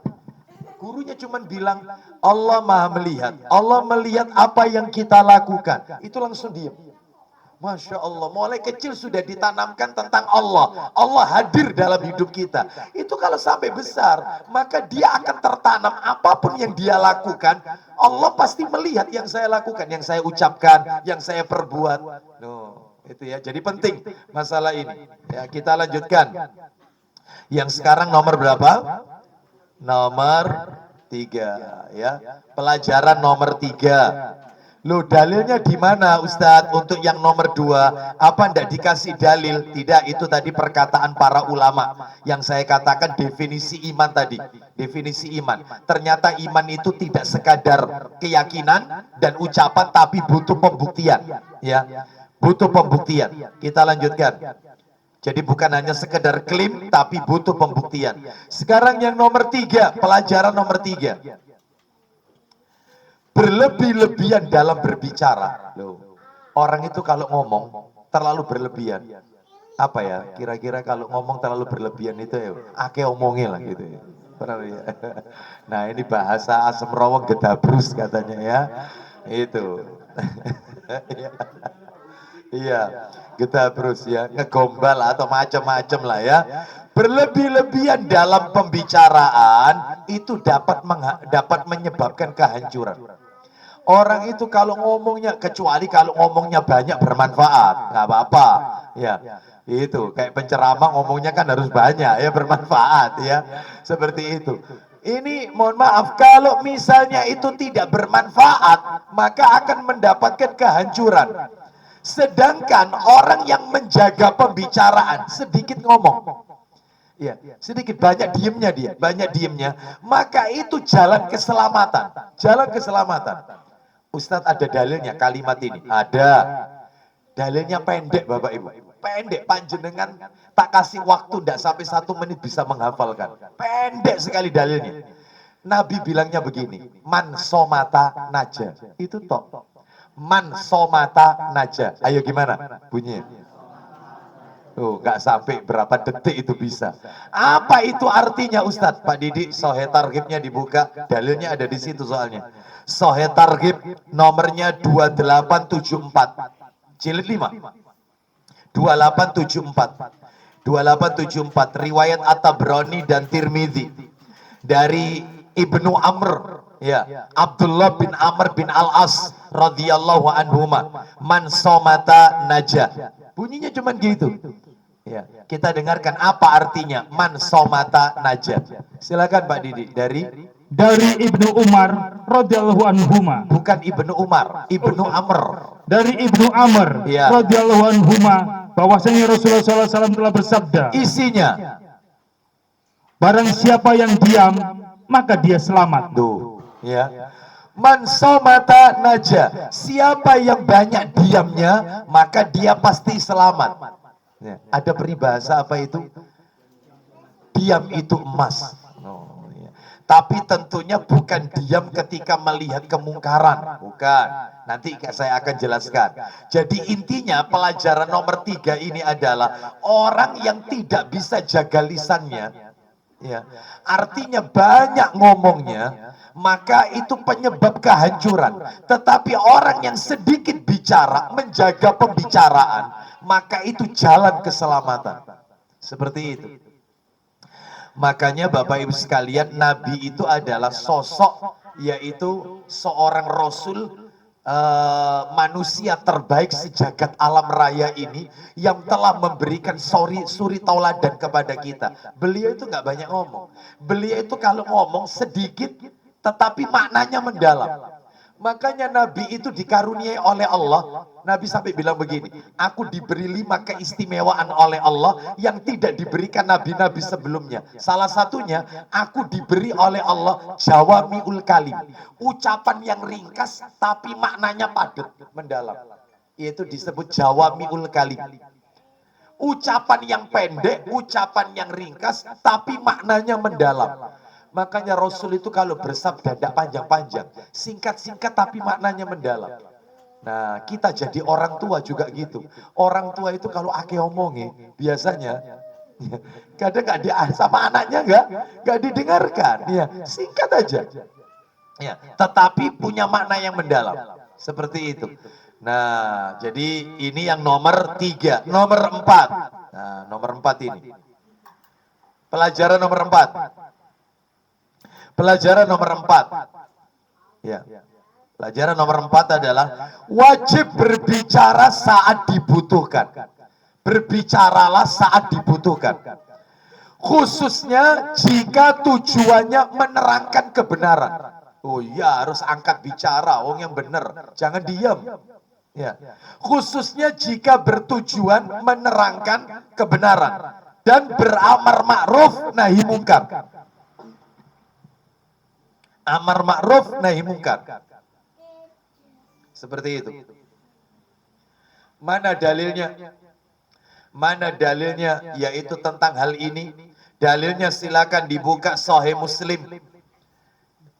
Gurunya cuma bilang Allah maha melihat, Allah melihat apa yang kita lakukan, itu langsung diam. Masya Allah, mulai kecil sudah ditanamkan tentang Allah. Allah hadir dalam hidup kita. Itu kalau sampai besar, maka dia akan tertanam apapun yang dia lakukan. Allah pasti melihat yang saya lakukan, yang saya ucapkan, yang saya perbuat. No, itu ya. Jadi penting masalah ini. Ya, kita lanjutkan. Yang sekarang nomor berapa? Nomor 3. Ya, pelajaran nomor 3. Loh, dalilnya di mana Ustadz untuk yang nomor 2? Apa ndak dikasih dalil? Tidak, itu tadi perkataan para ulama. Yang saya katakan definisi iman tadi. Definisi iman. Ternyata iman itu tidak sekadar keyakinan dan ucapan, tapi butuh pembuktian. Ya, butuh pembuktian. Kita lanjutkan. Jadi bukan hanya sekedar klaim, tapi butuh pembuktian. Sekarang yang nomor 3, pelajaran nomor 3. Berlebih-lebihan dalam berbicara. Loh, orang itu kalau ngomong terlalu berlebihan. apa ya, kira-kira kalau ngomong terlalu berlebihan itu ya ake omongin lah gitu ya. Pernah ya? Nah ini bahasa asem rawong gedabrus katanya ya, itu. Iya, gedabrus ya, ngegombal atau macam-macam lah ya. Berlebih-lebihan dalam pembicaraan itu dapat menyebabkan kehancuran. Orang itu kalau ngomongnya, kecuali kalau ngomongnya banyak bermanfaat, nggak apa-apa. Ya, itu kayak penceramah ngomongnya kan harus banyak ya, bermanfaat ya, seperti itu. Ini mohon maaf, kalau misalnya itu tidak bermanfaat, maka akan mendapatkan kehancuran. Sedangkan orang yang menjaga pembicaraan sedikit ngomong, ya, sedikit banyak diemnya dia, banyak diemnya, maka itu jalan keselamatan, jalan keselamatan. Ustadz ada dalilnya kalimat ini? Ada. Dalilnya pendek Bapak Ibu. Pendek, panjenengan tak kasih waktu tidak sampai 1 menit bisa menghafalkan. Pendek sekali dalilnya. Nabi bilangnya begini, man somata naja. Itu toh. Man somata naja. Ayo gimana bunyinya? Tuh, nggak sampai berapa detik itu bisa. Apa itu artinya Ustadz? Pak Didi, Sahih Targhibnya dibuka. Dalilnya ada di situ soalnya. Sahih Targhib nomornya 2874. Jilid 5. 2874. 2874 riwayat At-Tabrani dan Tirmidzi dari Ibnu Amr, ya, Abdullah bin Amr bin Al-As radhiyallahu anhuma, man somata naja. Bunyinya cuman gitu. Ya, kita dengarkan apa artinya man somata naja. Silakan Pak Didi dari Ibnu Umar radhiyallahu anhuma. Bukan Ibnu Umar, Ibnu Amr. Dari Ibnu Amr Ya. radhiyallahu anhuma bahwasanya Rasulullah SAW telah bersabda, Isinya, barang siapa yang diam maka dia selamat. tuh, ya. Man somata naja. Siapa yang banyak diamnya, maka dia pasti selamat. Ya. Ada peribahasa apa itu? Diam itu emas. Oh, ya. Tapi tentunya bukan diam ketika melihat kemungkaran, bukan. Nanti saya akan jelaskan. Jadi intinya pelajaran nomor 3 ini adalah orang yang tidak bisa jaga lisannya, ya, artinya banyak ngomongnya, maka itu penyebab kehancuran. Tetapi orang yang sedikit bicara, menjaga pembicaraan, maka itu jalan keselamatan. Seperti itu. Makanya Bapak Ibu sekalian, Nabi itu adalah sosok, yaitu seorang Rasul, manusia terbaik sejagat alam raya ini, yang telah memberikan suri tauladan kepada kita. Beliau itu nggak banyak ngomong. Beliau itu kalau ngomong sedikit, tetapi maknanya mendalam. Makanya Nabi itu dikaruniai oleh Allah. Nabi sampai bilang begini, aku diberi 5 keistimewaan oleh Allah yang tidak diberikan nabi-nabi sebelumnya. Salah satunya, aku diberi oleh Allah jawamiul kalim, ucapan yang ringkas tapi maknanya padat, mendalam. Itu disebut jawamiul kalim. Ucapan yang pendek, ucapan yang ringkas tapi maknanya mendalam. Makanya Rasul itu kalau bersabda tidak panjang-panjang, singkat-singkat tapi maknanya mendalam. Nah, kita jadi orang tua juga gitu. Orang tua itu kalau ake omongi, biasanya kadang nggak sama anaknya nggak didengarkan. Ya, singkat aja. Ya, tetapi punya makna yang mendalam. Seperti itu. Nah, jadi ini yang nomor 3, nomor 4. Nah, nomor 4 ini. Pelajaran nomor 4. Pelajaran nomor 4. Ya. Pelajaran nomor 4 adalah wajib berbicara saat dibutuhkan. Berbicaralah saat dibutuhkan. Khususnya jika tujuannya menerangkan kebenaran. Oh iya, harus angkat bicara, yang benar. Jangan diam. Ya. Khususnya jika bertujuan menerangkan kebenaran dan beramar ma'ruf nahi mungkar. Amar ma'ruf nahi mungkar. Seperti itu. Mana dalilnya? Mana dalilnya? Yaitu tentang hal ini. Dalilnya silakan dibuka Sahih Muslim.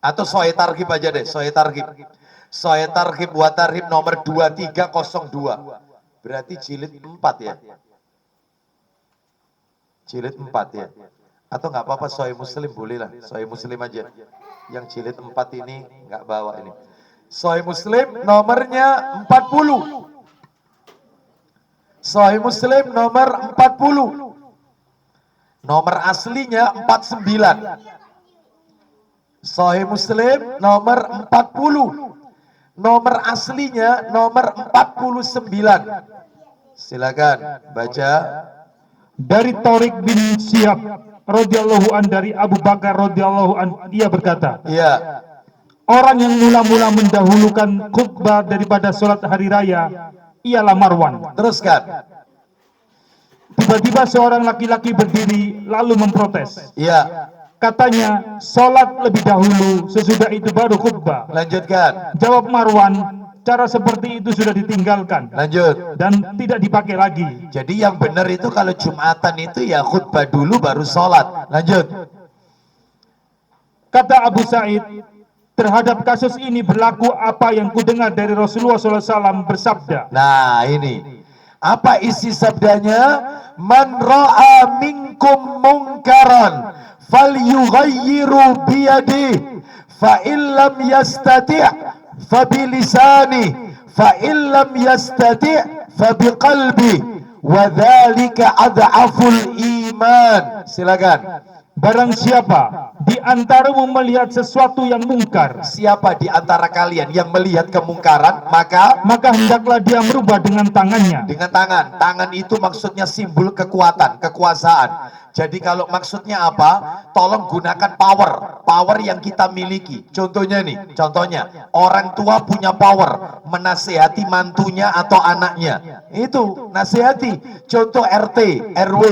Atau Sahih Targhib aja deh. Sahih Targhib. Sahih Targhib wa Tarhib nomor 2302. Berarti jilid 4 ya. Jilid 4 ya. Atau nggak apa-apa Sahih Muslim boleh lah. Sahih Muslim aja. Yang jilid 4 ini nggak bawa ini. Sahih Muslim nomornya 40. Sahih Muslim nomor 40. Nomor aslinya 49. Sahih Muslim nomor 40. Nomor aslinya nomor 49. Silakan baca. Dari Tariq bin Syihab radhiyallahu an dari Abu Bakar radhiyallahu an, dia berkata, Iya. orang yang mula-mula mendahulukan khutbah daripada sholat hari raya ialah Marwan. Teruskan. Tiba-tiba seorang laki-laki berdiri lalu memprotes. Iya. Katanya, sholat lebih dahulu, sesudah itu baru khutbah. Lanjutkan. Jawab Marwan, cara seperti itu sudah ditinggalkan Lanjut. dan tidak dipakai lagi. Jadi yang benar itu kalau Jumatan itu ya khutbah dulu baru sholat. Lanjut. Kata Abu Sa'id, terhadap kasus ini berlaku apa yang kudengar dari Rasulullah SAW bersabda. Nah ini. Apa isi sabdanya? Man ra'a minkum mungkaran falyughayyiru biyadihi fa illam yastati' fa bilisani fa illam yastati' fa biqalbi wa dzalika adhaful iman. Silakan. Barang siapa di antaramu melihat sesuatu yang mungkar, Siapa di antara kalian yang melihat kemungkaran, maka hendaklah dia merubah dengan tangannya. dengan tangan. Tangan itu maksudnya simbol kekuatan, kekuasaan. Jadi kalau maksudnya apa? Tolong gunakan power. Power yang kita miliki. Contohnya nih, contohnya orang tua punya power menasehati mantunya atau anaknya. Itu nasihati. Contoh RT, RW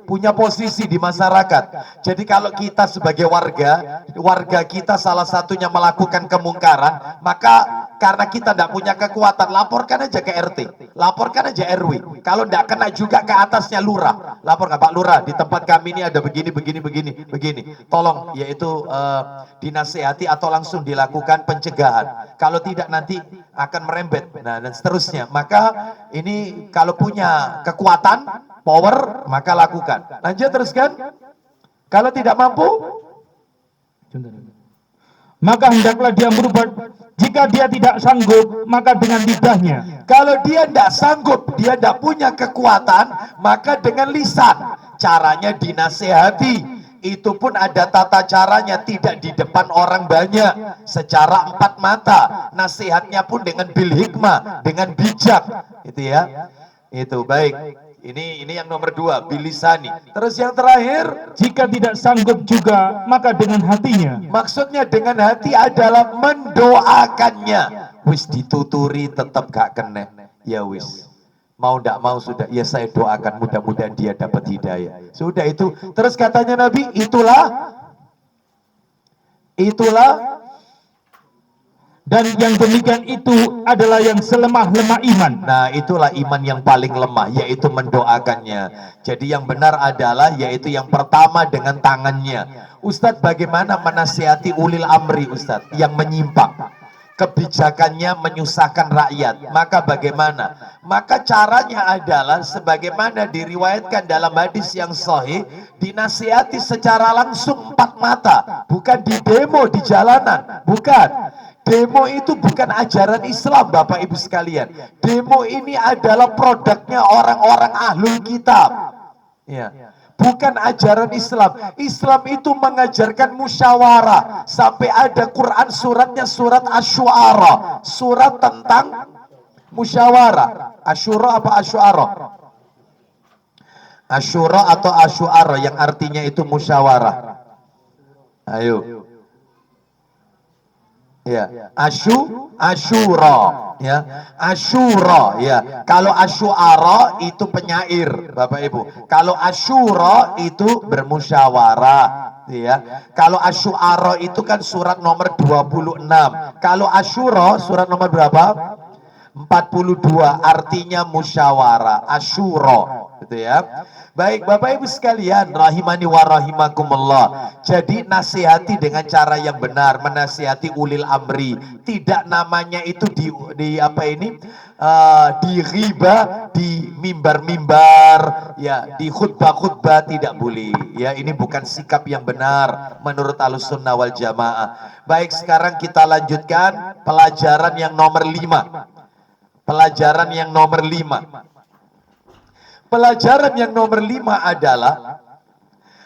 punya posisi di masyarakat. Jadi kalau kita sebagai warga kita salah satunya melakukan kemungkaran, maka karena kita tidak punya kekuatan, laporkan aja ke RT, laporkan aja RW. Kalau tidak kena juga ke atasnya lurah, lapor Pak Lurah, di tempat kami ini ada begini. Tolong, yaitu dinasehati atau langsung dilakukan pencegahan. Kalau tidak nanti akan merembet, nah dan seterusnya. Maka ini kalau punya kekuatan, power, maka lakukan. Lanjut teruskan. Kalau tidak mampu, maka hendaklah dia merubah. Jika dia tidak sanggup, maka dengan lidahnya. kalau dia tidak sanggup, dia tidak punya kekuatan, maka dengan lisan. Caranya dinasehati. Itu pun ada tata caranya, tidak di depan orang banyak, secara empat mata. Nasihatnya pun dengan bil hikmah, dengan bijak. Itu ya. Itu baik. Ini yang nomor 2, bilisani. Terus yang terakhir, Jika tidak sanggup juga, maka dengan hatinya. maksudnya dengan hati adalah mendoakannya. Wis dituturi tetap gak kena. Ya wis. Mau ndak mau sudah. Ya saya doakan mudah-mudahan dia dapat hidayah. Sudah itu. Terus katanya Nabi, itulah Dan yang demikian itu adalah yang selemah-lemah iman. Nah itulah iman yang paling lemah, yaitu mendoakannya. Jadi yang benar adalah yaitu yang pertama dengan tangannya. Ustadz, bagaimana menasihati ulil amri Ustadz yang menyimpang, kebijakannya menyusahkan rakyat? Maka bagaimana? Maka caranya adalah sebagaimana diriwayatkan dalam hadis yang sahih, dinasihati secara langsung empat mata, bukan di demo di jalanan, bukan. Demo itu bukan ajaran Islam, Bapak Ibu sekalian. Demo ini adalah produknya orang-orang ahlul kitab. Ya. Bukan ajaran Islam. Islam itu mengajarkan musyawarah. Sampai ada Quran suratnya surat Asy-Syu'ara. Surat tentang musyawarah. Asyura apa Asy'ara? Asyura atau Asy'ara yang artinya itu musyawarah. Ayo. Ya, Asyura, ya, Asyura, ya. Kalau Asy'ara itu penyair, Bapak Ibu. Kalau Asyura itu bermusyawarah, ya. Kalau Asy'ara itu kan surat nomor 26. Kalau Asyura surat nomor berapa? 42, artinya musyawarah. Asyura. gitu ya. Baik Bapak Ibu sekalian, rahimani wa rahimakumullah. Jadi nasihati dengan cara yang benar, menasihati ulil amri. Tidak namanya itu di apa ini? Di riba, di mimbar-mimbar, ya, di khutbah-khutbah tidak boleh. Ya, ini bukan sikap yang benar menurut Ahlussunnah wal Jamaah. Baik, sekarang kita lanjutkan pelajaran yang nomor 5. Pelajaran yang nomor 5. Pelajaran yang nomor 5 adalah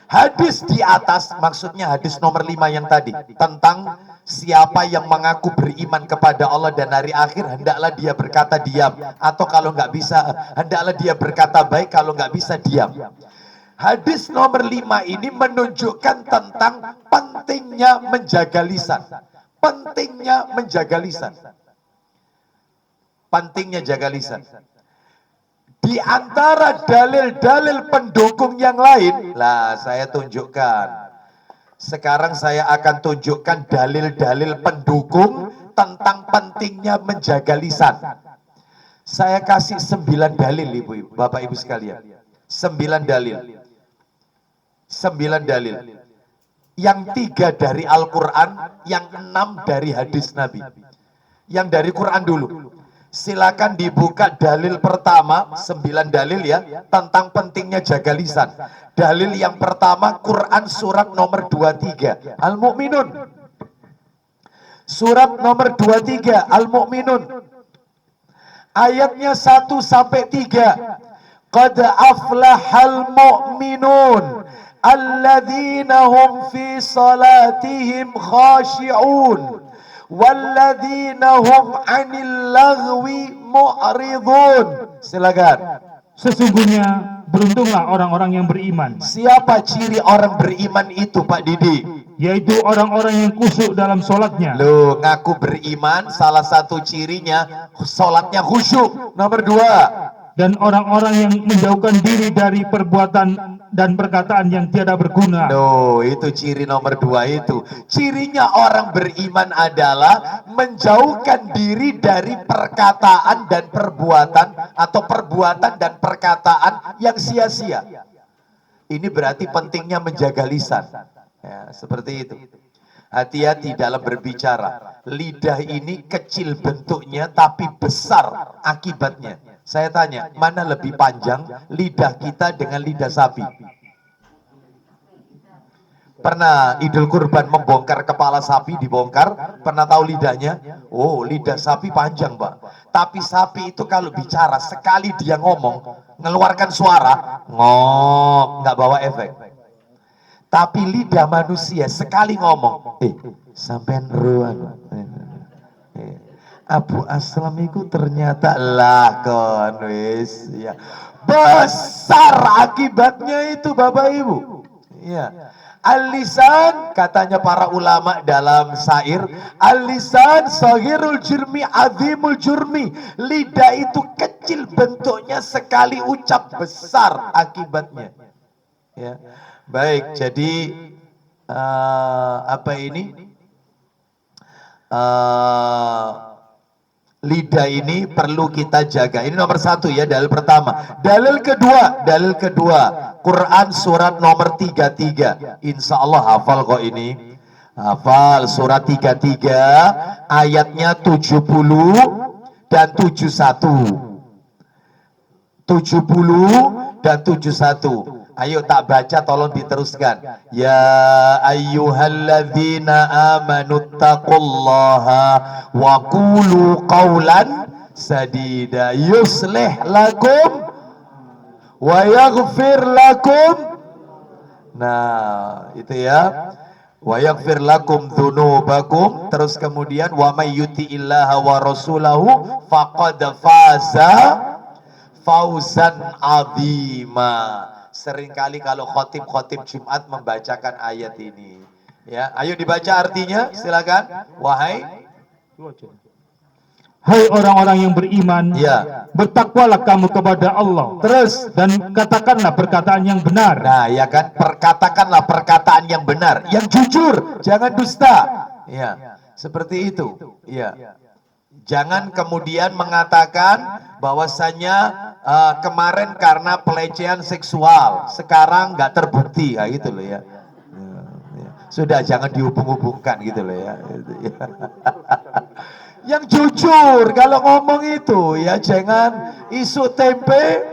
hadis di atas, maksudnya hadis nomor 5 yang tadi, tentang siapa yang mengaku beriman kepada Allah dan hari akhir, hendaklah dia berkata diam, atau kalau nggak bisa, hendaklah dia berkata baik, kalau nggak bisa diam. Hadis nomor 5 ini menunjukkan tentang pentingnya menjaga lisan. Pentingnya menjaga lisan. Pentingnya jaga lisan. Di antara dalil-dalil pendukung yang lain, lah saya tunjukkan. Sekarang saya akan tunjukkan dalil-dalil pendukung tentang pentingnya menjaga lisan. Saya kasih 9 dalil Ibu, Bapak Ibu sekalian. 9 dalil. 9 dalil. Yang 3 dari Al-Quran, yang 6 dari hadis Nabi. Yang dari Quran dulu. Silakan dibuka dalil pertama, 9 dalil ya, tentang pentingnya jaga lisan. Dalil yang pertama, Quran surat nomor 23, Al-Mu'minun. Surat nomor 23, Al-Mu'minun. Ayatnya 1 sampai 3. Qad aflahal mu'minun alladzina hum fi salatihim khashi'un walladzina hum 'anil lagwi mu'ridun. Silakan. Sesungguhnya beruntunglah orang-orang yang beriman, Siapa ciri orang beriman itu Pak Didi? yaitu orang-orang yang khusyuk dalam sholatnya. Loh, ngaku beriman, salah satu cirinya sholatnya khusyuk. Nomor 2. Dan orang-orang yang menjauhkan diri dari perbuatan dan perkataan yang tiada berguna. Loh, itu ciri nomor 2 itu. Cirinya orang beriman adalah menjauhkan diri dari perkataan dan perbuatan, atau perbuatan dan perkataan yang sia-sia. Ini berarti pentingnya menjaga lisan. Ya, seperti itu. Hati-hati dalam berbicara. Lidah ini kecil bentuknya tapi besar akibatnya. Saya tanya, mana lebih panjang lidah kita dengan lidah sapi? Pernah Idul Kurban membongkar kepala sapi, dibongkar, pernah tahu lidahnya? Oh, lidah sapi panjang, Pak. Tapi sapi itu kalau bicara, sekali dia ngomong, ngeluarkan suara, ngok, nggak bawa efek. Tapi lidah manusia sekali ngomong, sampean ruan. Abu Aslam itu ternyata lakon wis ya. Besar akibatnya itu Bapak Ibu. Ya. Al-lisan, katanya para ulama dalam syair, al-lisan saghirul jurmi azimul jurmi. Lidah itu kecil bentuknya, sekali ucap besar akibatnya. Ya. Baik, jadi apa ini? Lidah ini perlu kita jaga. Ini nomor 1 ya, dalil pertama. Dalil kedua, Quran surat nomor 33. Insya Allah hafal kok ini. Hafal surat 33, ayatnya 70 dan 71. 70 dan 71. Ayo tak baca, tolong diteruskan. Ya ayyuhalladzina amanuttaqullaha wa qulu qawlan sadida yuslih lakum wa yaghfir lakum. Nah, itu ya. Wa yaghfir lakum dzunubakum. Terus kemudian wa may yuti'illaha wa rasulahu faqad faza fauzan azima. Seringkali kalau khotib-khotib Jumat membacakan ayat ini. Ya, ayo dibaca artinya, silakan. Hai orang-orang yang beriman, Ya. bertakwalah kamu kepada Allah. Terus, Dan katakanlah perkataan yang benar. nah ya kan, perkatakanlah perkataan yang benar, yang jujur, jangan dusta. Ya, seperti itu. Ya. Jangan kemudian mengatakan bahwasannya kemarin karena pelecehan seksual, sekarang nggak terbukti, ya gitu loh ya. Sudah, jangan dihubung-hubungkan gitu loh ya. Yang jujur kalau ngomong itu ya, jangan isu tempe.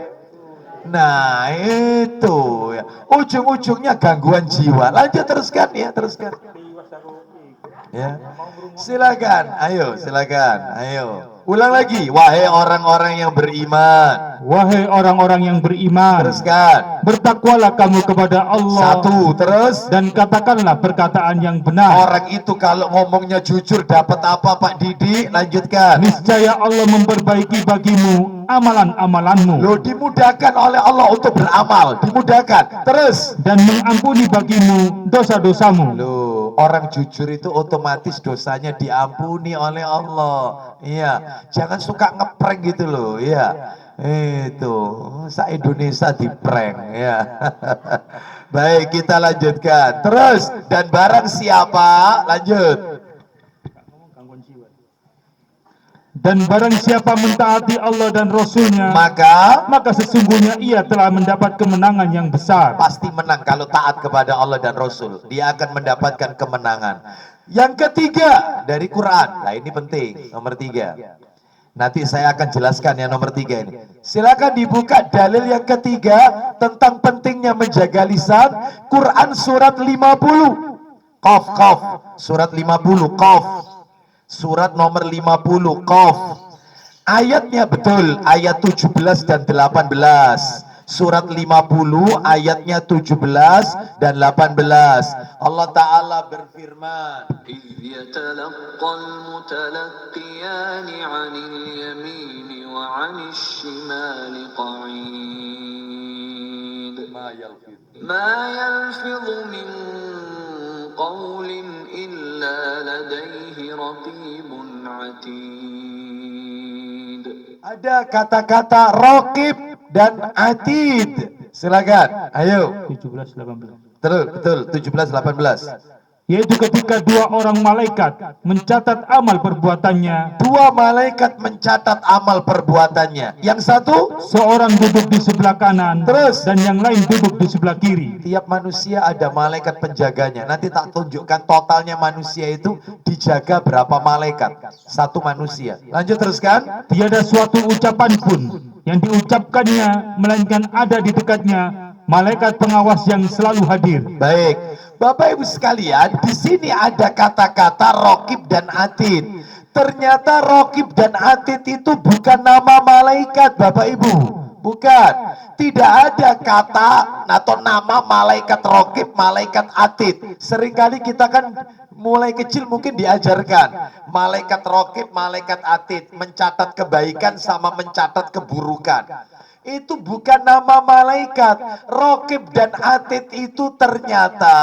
Nah itu ya, ujung-ujungnya gangguan jiwa. Lanjut, teruskan ya, teruskan. Ya, silakan, ayo, silakan, ayo. Ulang lagi, wahai orang-orang yang beriman. Wahai orang-orang yang beriman, Teruskan. bertakwalah kamu kepada Allah. Satu, terus. Dan katakanlah perkataan yang benar. Orang itu kalau ngomongnya jujur dapat apa, Pak Didi? Lanjutkan. Niscaya Allah memperbaiki bagimu amalan-amalanmu. Lo dimudahkan oleh Allah untuk beramal, dimudahkan. Terus. Dan mengampuni bagimu dosa-dosamu. Loh, orang jujur itu otomatis dosanya diampuni oleh Allah. Iya, jangan suka ngeprank gitu loh. Iya, itu se-Indonesia diprank. Ya. Baik, kita lanjutkan. Terus, dan barang siapa, lanjut. Dan barang siapa mentaati Allah dan Rasulnya, Maka sesungguhnya ia telah mendapat kemenangan yang besar. pasti menang kalau taat kepada Allah dan Rasul. Dia akan mendapatkan kemenangan. Yang ketiga dari Quran. Nah ini penting, nomor 3. Nanti saya akan jelaskan yang nomor 3 ini. Silakan dibuka dalil yang ketiga tentang pentingnya menjaga lisan. Quran surat 50. Qaf. Surat 50 Qaf. Surat nomor 50 Qaf. Ayatnya betul, ayat 17 dan 18. Surat 50 ayatnya 17 dan 18. Allah Ta'ala berfirman, إذ يتلقى المتلقيان عن اليمين وعن الشمال قعيد ما يلفظ من قول إلا لديه رقيب عتيد. ada kata-kata raqib dan atid. Silakan, ayo. 17-18. Betul, 17-18. Yaitu ketika dua orang malaikat mencatat amal perbuatannya. Dua malaikat mencatat amal perbuatannya. Yang satu, Seorang duduk di sebelah kanan, Terus? dan yang lain duduk di sebelah kiri. tiap manusia ada malaikat penjaganya. Nanti tak tunjukkan totalnya manusia itu dijaga berapa malaikat. Satu manusia. Lanjut, teruskan. Tiada suatu ucapan pun yang diucapkannya, melainkan ada di dekatnya malaikat pengawas yang selalu hadir. Baik, Bapak Ibu sekalian, di sini ada kata-kata raqib dan atid. Ternyata raqib dan atid itu bukan nama malaikat, Bapak Ibu. Bukan. Tidak ada kata atau nama malaikat raqib, malaikat atid. Seringkali kita kan mulai kecil mungkin diajarkan malaikat raqib, malaikat atid, mencatat kebaikan sama mencatat keburukan. Itu bukan nama malaikat. Raqib dan atid itu ternyata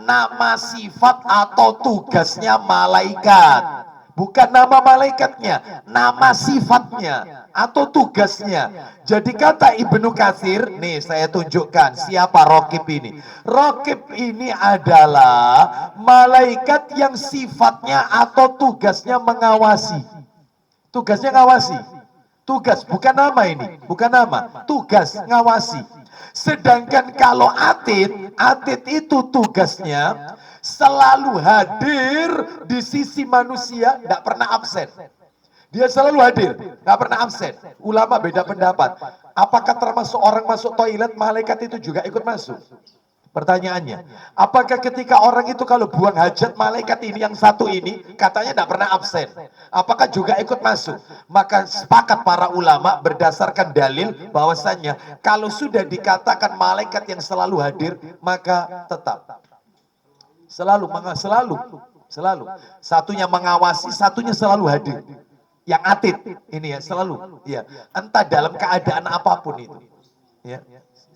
nama sifat atau tugasnya malaikat. Bukan nama malaikatnya, nama sifatnya atau tugasnya. Jadi kata Ibnu Katsir, nih saya tunjukkan siapa raqib ini. Raqib ini adalah malaikat yang sifatnya atau tugasnya mengawasi. Tugasnya ngawasi. Tugas, bukan nama ini, bukan nama, tugas ngawasi. Sedangkan kalau atid itu tugasnya selalu hadir di sisi manusia, tidak pernah absen. Dia selalu hadir, nggak pernah absen. Ulama beda pendapat. Apakah termasuk orang masuk toilet, malaikat itu juga ikut masuk? Pertanyaannya, apakah ketika orang itu kalau buang hajat, malaikat ini yang satu ini katanya tidak pernah absen, apakah juga ikut masuk? Maka sepakat para ulama berdasarkan dalil bahwasannya kalau sudah dikatakan malaikat yang selalu hadir, maka tetap selalu satunya mengawasi, satunya selalu hadir. Yang atid ini ya selalu, ya entah dalam keadaan apapun itu, ya.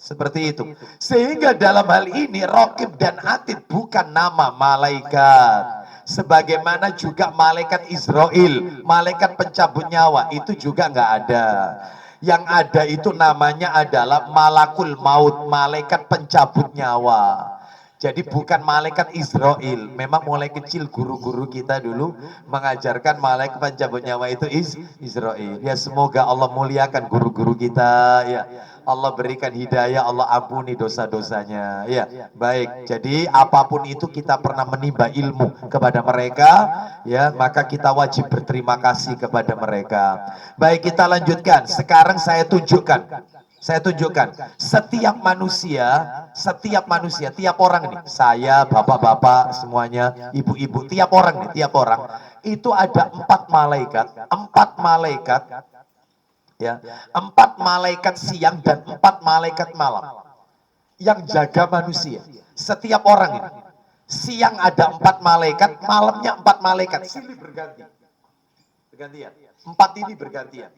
Seperti itu. Sehingga dalam hal ini raqib dan atid bukan nama malaikat. Sebagaimana juga malaikat Israel, malaikat pencabut nyawa, itu juga nggak ada. Yang ada itu namanya adalah malakul maut, malaikat pencabut nyawa. Jadi bukan malaikat Israel. Memang mulai kecil guru-guru kita dulu mengajarkan malaikat pencabut nyawa itu Israel. Ya semoga Allah muliakan guru-guru kita. Ya Allah berikan hidayah, Allah ampuni dosa-dosanya. Ya baik. Jadi apapun itu kita pernah menimba ilmu kepada mereka. Ya maka kita wajib berterima kasih kepada mereka. Baik kita lanjutkan. Sekarang saya tunjukkan. Setiap manusia, tiap orang nih, saya, bapak-bapak, semuanya, ibu-ibu, tiap orang itu ada 4 malaikat, ya, 4 malaikat siang dan 4 malaikat malam yang jaga manusia. Setiap orang ini, siang ada 4 malaikat, malamnya 4 malaikat, silih bergantian. 4 ini bergantian.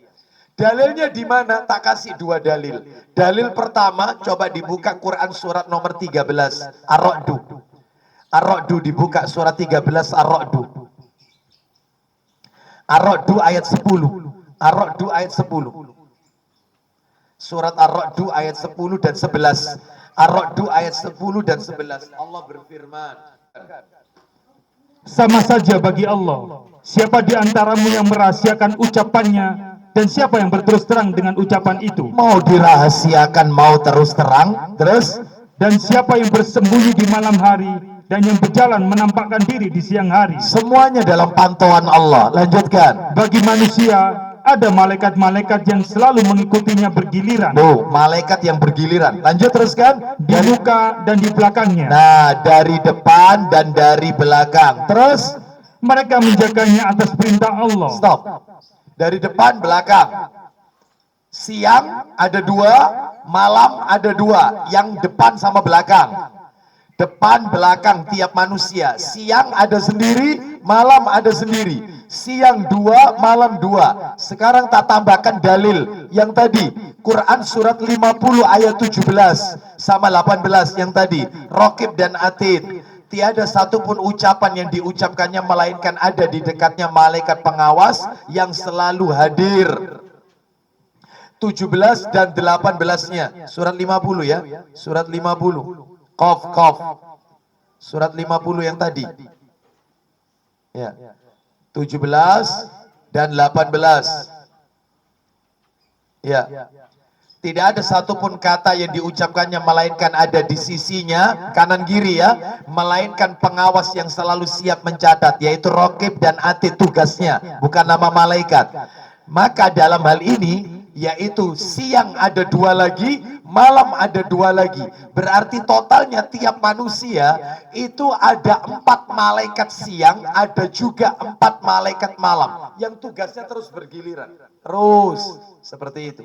Dalilnya di mana? Tak kasih 2 dalil. Dalil pertama, coba dibuka Quran surat nomor 13, Ar-Ra'du. Ar-Ra'du dibuka surat 13 Ar-Ra'du. Ar-Ra'du ayat 10. Ar-Ra'du ayat 10. Surat Ar-Ra'du ayat 10 dan 11. Ar-Ra'du ayat 10 dan 11. Allah berfirman, Sama saja bagi Allah, siapa di antaramu yang merahasiakan ucapannya dan siapa yang berterus terang dengan ucapan itu, mau dirahasiakan, mau terus terang, terus dan siapa yang bersembunyi di malam hari dan yang berjalan menampakkan diri di siang hari. semuanya dalam pantauan Allah. Lanjutkan. Bagi manusia ada malaikat-malaikat yang selalu mengikutinya bergiliran, Malaikat yang bergiliran. Lanjut teruskan. di muka dan di belakangnya. Nah, dari depan dan dari belakang. Terus Mereka menjaganya atas perintah Allah. stop. Dari depan belakang. Siang ada 2, malam ada 2. Yang depan sama belakang. Depan belakang tiap manusia. Siang ada sendiri, malam ada sendiri. Siang 2, malam 2. Sekarang tak tambahkan dalil yang tadi. Quran surat 50 ayat 17 sama 18 yang tadi. Raqib dan Atid. Tiada satupun ucapan yang diucapkannya melainkan ada di dekatnya malaikat pengawas yang selalu hadir. 17 dan 18-nya. Surat 50 ya. Surat 50. Qaf. Surat 50 yang tadi. Ya. 17 dan 18. Ya. Tidak ada satupun kata yang diucapkannya melainkan ada di sisinya kanan kiri ya, melainkan pengawas yang selalu siap mencatat, yaitu Raqib dan Atid tugasnya, bukan nama malaikat. Maka dalam hal ini yaitu siang ada 2 lagi, malam ada 2 lagi. Berarti totalnya tiap manusia itu ada 4 malaikat siang, ada juga 4 malaikat malam yang tugasnya terus bergiliran. Terus seperti itu.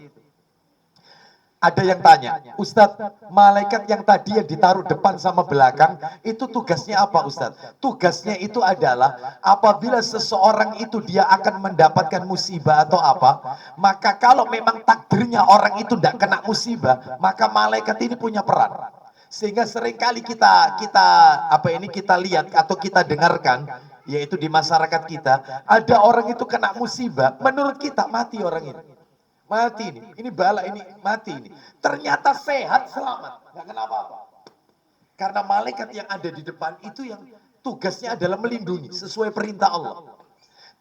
Ada yang tanya, Ustadz, malaikat yang tadi yang ditaruh depan sama belakang, itu tugasnya apa Ustadz? Tugasnya itu adalah apabila seseorang itu dia akan mendapatkan musibah atau apa, maka kalau memang takdirnya orang itu tidak kena musibah, maka malaikat ini punya peran. Sehingga seringkali kita lihat atau kita dengarkan, yaitu di masyarakat kita, ada orang itu kena musibah, menurut kita mati orang ini. Mati ini bala, ini mati ini. Ternyata sehat, selamat, nggak kena apa-apa. Karena malaikat yang ada di depan itu yang tugasnya adalah melindungi sesuai perintah Allah.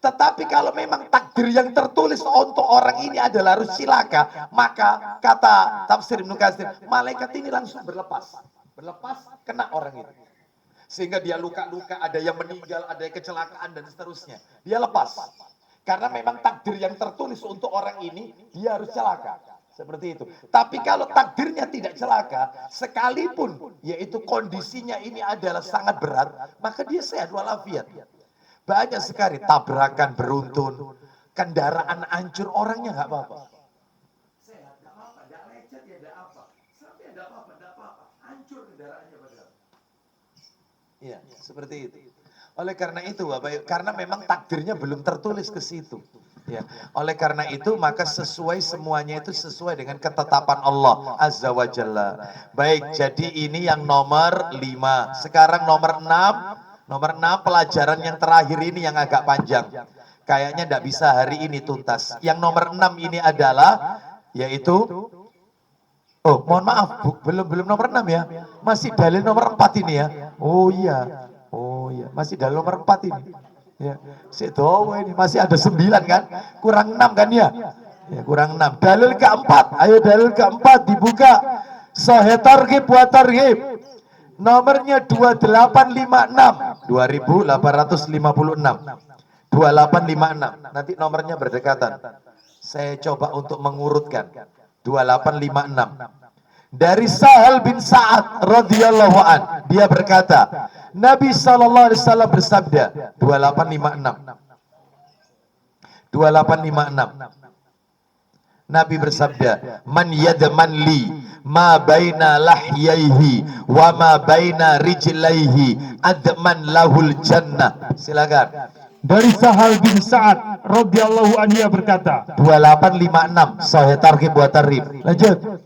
Tetapi kalau memang takdir yang tertulis untuk orang ini adalah harus cilaka, maka kata tafsir Ibnu Katsir, malaikat ini langsung berlepas kena orang ini. Sehingga dia luka-luka, ada yang meninggal, ada yang kecelakaan dan seterusnya. Dia lepas. Karena memang takdir yang tertulis untuk orang ini, dia harus celaka. Seperti itu. Tapi kalau takdirnya tidak celaka, sekalipun yaitu kondisinya ini adalah sangat berat, maka dia sehat walafiat. Banyak sekali tabrakan beruntun, kendaraan hancur, orangnya nggak apa-apa. Sehat, nggak apa-apa, nggak lecet ya nggak apa. Sampai nggak apa-apa, hancur kendaraannya padahal. Iya, seperti itu. Oleh karena itu, Bapak, karena memang takdirnya belum tertulis ke situ. Ya. Oleh karena itu, maka sesuai semuanya itu sesuai dengan ketetapan Allah Azza wa Jalla. Baik, jadi ini yang nomor 5. Sekarang nomor 6. Nomor 6 pelajaran yang terakhir ini yang agak panjang. Kayaknya tidak bisa hari ini tuntas. Yang nomor 6 ini adalah, yaitu Oh, mohon maaf, belum nomor 6 ya. Masih dalil nomor 4 ini ya. Oh iya. Oh iya, masih dalil nomor 4 ini. Ya. Ini masih ada 9 kan? Kurang 6 kan ya? Ya, kurang 6. Dalil keempat. Ayo dalil keempat dibuka. Sahih targhib wa tarhib. Nomornya 2856. 2856. 2856. Nanti nomornya berdekatan. Saya coba untuk mengurutkan. 2856. Dari Sahal bin Sa'ad radhiyallahu an, dia berkata, Nabi sallallahu alaihi wasallam bersabda, 2856. 2856. Nabi bersabda, "Man yadman li ma baina lahyaihi wa ma baina rijlaihi adman lahul jannah." Silakan. Dari Sahal bin Sa'ad radhiyallahu anhu ia berkata, 2856 Sahih Targhib wa Tarhib. Lanjut.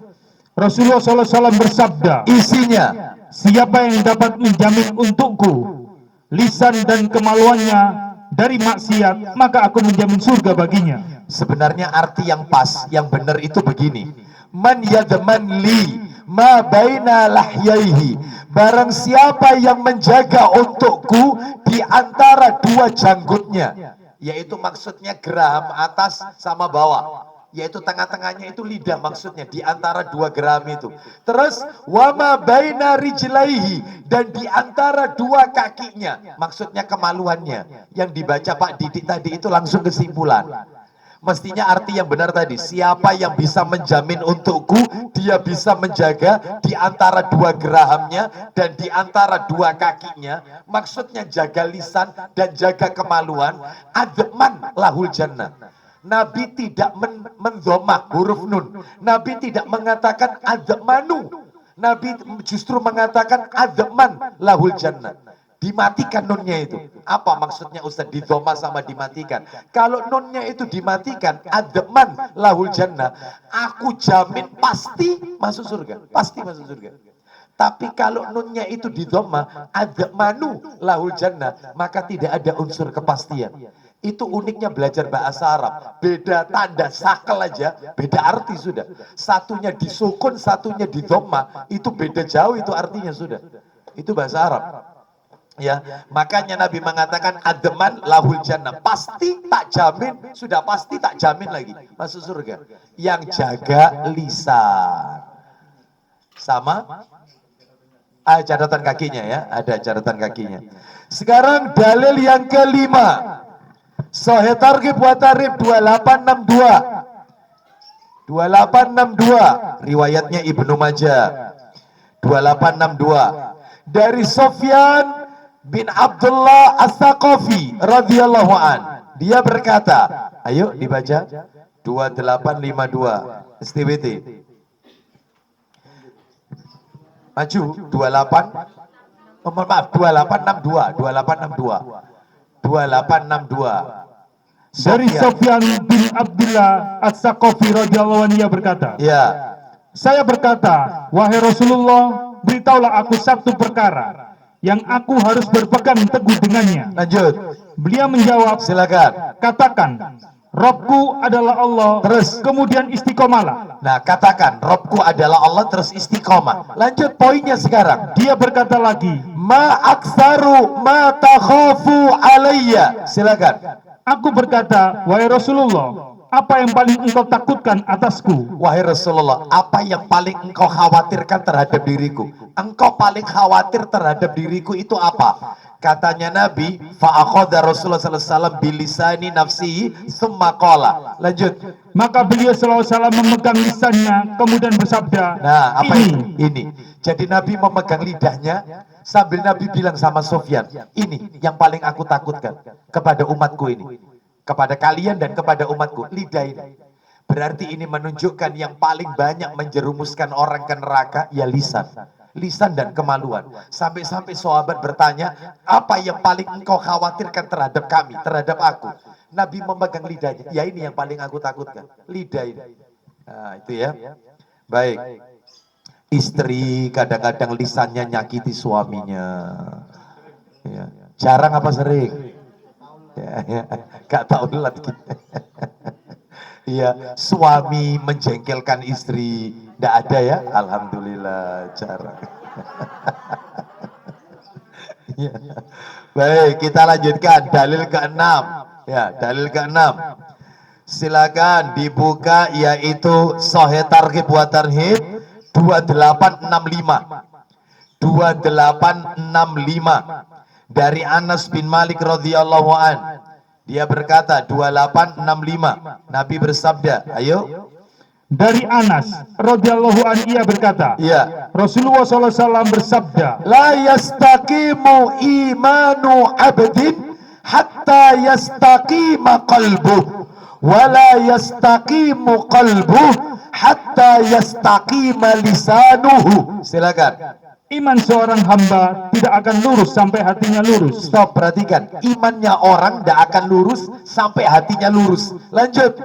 Rasulullah SAW bersabda, Isinya, siapa yang dapat menjamin untukku lisan dan kemaluannya dari maksiat, maka aku menjamin surga baginya. sebenarnya arti yang pas, yang benar itu begini. Man yadman li ma baina lahyaihi. Barang siapa yang menjaga untukku di antara dua janggutnya, yaitu maksudnya geraham atas sama bawah, yaitu tengah-tengahnya itu lidah, maksudnya di antara dua geraham itu. Terus wama baina rijlaihi, dan di antara dua kakinya, maksudnya kemaluannya. Yang dibaca Pak Didik tadi itu langsung kesimpulan. Mestinya arti yang benar tadi, siapa yang bisa menjamin untukku, dia bisa menjaga di antara dua gerahamnya dan di antara dua kakinya, maksudnya jaga lisan dan jaga kemaluan, adman lahul jannah. Nabi tidak mendhamma huruf nun. Nabi tidak mengatakan admanu. Nabi justru mengatakan adman lahul jannah. Dimatikan nunnya itu. Apa maksudnya Ustaz? Didhamma sama dimatikan. Kalau nunnya itu dimatikan, adman lahul jannah, aku jamin pasti masuk surga. Pasti masuk surga. Tapi kalau nunnya itu didhamma, admanu lahul jannah, maka tidak ada unsur kepastian. Itu uniknya belajar bahasa Arab. Beda tanda sakel aja, beda arti sudah. Satunya disukun, satunya didhamma, itu beda jauh itu artinya sudah. Itu bahasa Arab. Ya, makanya Nabi mengatakan adman lahul jannah, pasti tak jamin, sudah pasti tak jamin lagi masuk surga. Yang jaga lisan. Sama catatan kakinya ya, ada catatan kakinya. Sekarang dalil yang kelima. Sahih Targhib wa Tarhib 2862. 2862 riwayatnya Ibnu Majah. 2862 dari Sofyan bin Abdullah As-Saqafi radhiyallahu an. Dia berkata, ayo dibaca 2852 STBT. Maju 28 maaf 2862 2862 Dari Sofyan bin Abdullah As-Saqafi radhiyallahu anhu ia berkata, ya, saya berkata, wahai Rasulullah, beritahulah aku satu perkara yang aku harus berpegang teguh dengannya. lanjut, Beliau menjawab, silakan. katakan, Robku adalah Allah, Terus. kemudian istiqomalah. Nah, katakan Robku adalah Allah, terus istiqomah. Lanjut poinnya sekarang. Dia berkata lagi, Ma aksaru ma takhafu alayya. Silakan. aku berkata, wahai Rasulullah, apa yang paling engkau takutkan atasku? Wahai Rasulullah, apa yang paling engkau khawatirkan terhadap diriku? Engkau paling khawatir terhadap diriku itu apa? Katanya Nabi, fa'akhadha Rasulullah sallallahu alaihi wasallam bilisani nafsihi summa qala. Lanjut. Maka beliau SAW memegang lisannya, kemudian bersabda, Nah, apa ini. ini? Jadi Nabi memegang lidahnya sambil Nabi bilang sama Sofyan, ini yang paling aku takutkan kepada umatku ini. Kepada kalian dan kepada umatku, lidah ini. Berarti ini menunjukkan yang paling banyak menjerumuskan orang ke neraka, ya lisan. Lisan dan kemaluan. Sampai-sampai sahabat bertanya, apa yang paling engkau khawatirkan terhadap kami, terhadap aku? Nabi memegang lidahnya, ya ini yang paling aku takutkan, lidah ini. Nah, itu ya. Baik. Istri kadang-kadang lisannya nyakiti suaminya. Ya. Jarang apa sering? Ya. Gak tahu lat kita. Iya, suami menjengkelkan istri, Tidak ada ya, alhamdulillah jarang. Ya. Baik, kita lanjutkan dalil ke-6. Ya, dalil ke-6. Silakan dibuka, yaitu Sahih Targhib wa Tarhib 2865. 2865 dari Anas bin Malik radhiyallahu an. Dia berkata 2865. Nabi bersabda, ayo. Dari Anas radhiyallahu an ia berkata, Ya. Rasulullah SAW bersabda, La yastaqimu imanu abdin hatta yastaqima qalbuh, wa la yastaqimu qalbuh hatta yastaqima lisanuhu. Silakan. iman seorang hamba tidak akan lurus sampai hatinya lurus. Stop, perhatikan. Imannya orang tidak akan lurus sampai hatinya lurus. Lanjut.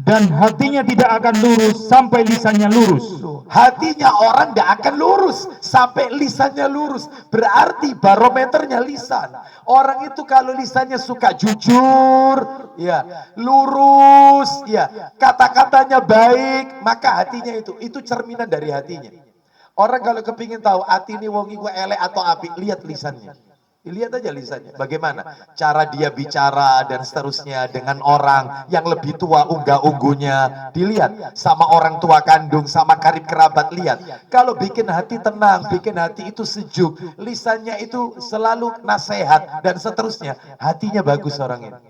Dan hatinya tidak akan lurus sampai lisannya lurus. Hatinya orang tidak akan lurus sampai lisannya lurus. Berarti barometernya lisan. Orang itu kalau lisannya suka jujur, ya, lurus, ya, kata-katanya baik, maka hatinya itu cerminan dari hatinya. Orang kalau kepingin tahu hati ini wong iku elek atau apik, lihat lisannya. Lihat aja lisannya, bagaimana cara dia bicara dan seterusnya dengan orang yang lebih tua unggah-unggunya. Dilihat sama orang tua kandung, sama karib kerabat, lihat. Kalau bikin hati tenang, bikin hati itu sejuk, lisannya itu selalu nasihat dan seterusnya, hatinya bagus orang ini.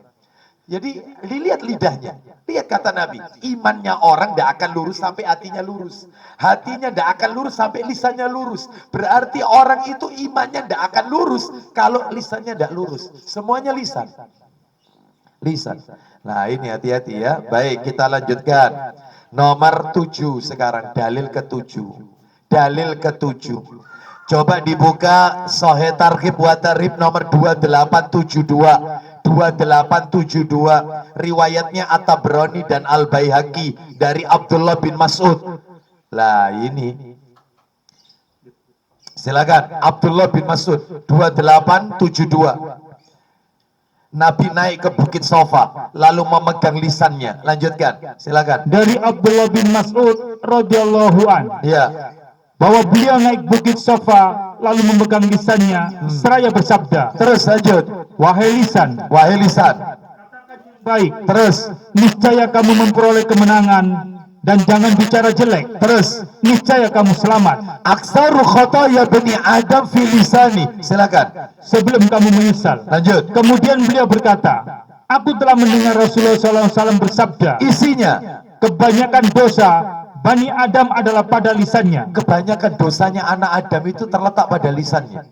Jadi dilihat lidahnya, lihat kata Nabi, imannya orang tidak akan lurus sampai hatinya lurus, hatinya tidak akan lurus sampai lisannya lurus. Berarti orang itu imannya tidak akan lurus kalau lisannya tidak lurus. Semuanya lisan, lisan. Nah ini hati-hati ya. Baik, kita lanjutkan. Nomor 7 sekarang, dalil ke-7. Dalil ke-7. Coba dibuka Sahih Targhib wa Tarhib nomor 2872. 2872, riwayatnya At-Tabrani dan Al-Baihaqi dari Abdullah bin Mas'ud. Lah ini, silakan Abdullah bin Mas'ud 2872. Nabi naik ke Bukit Sofa lalu memegang lisannya. Lanjutkan, silakan. Dari Abdullah bin Mas'ud radhiyallahu an, Ya. bahwa beliau naik Bukit Sofa lalu memegang lisannya seraya bersabda, Terus lanjut. wahai lisan, Wahai lisan. baik, Terus. niscaya kamu memperoleh kemenangan, dan jangan bicara jelek, Terus. niscaya kamu selamat Aksaru khotoya bani Adam fi lisani. Silakan. sebelum kamu menyesal. Lanjut. Kemudian beliau berkata, aku telah mendengar Rasulullah SAW bersabda, Isinya. kebanyakan dosa Bani Adam adalah pada lisannya. Kebanyakan dosanya anak Adam itu terletak pada lisannya.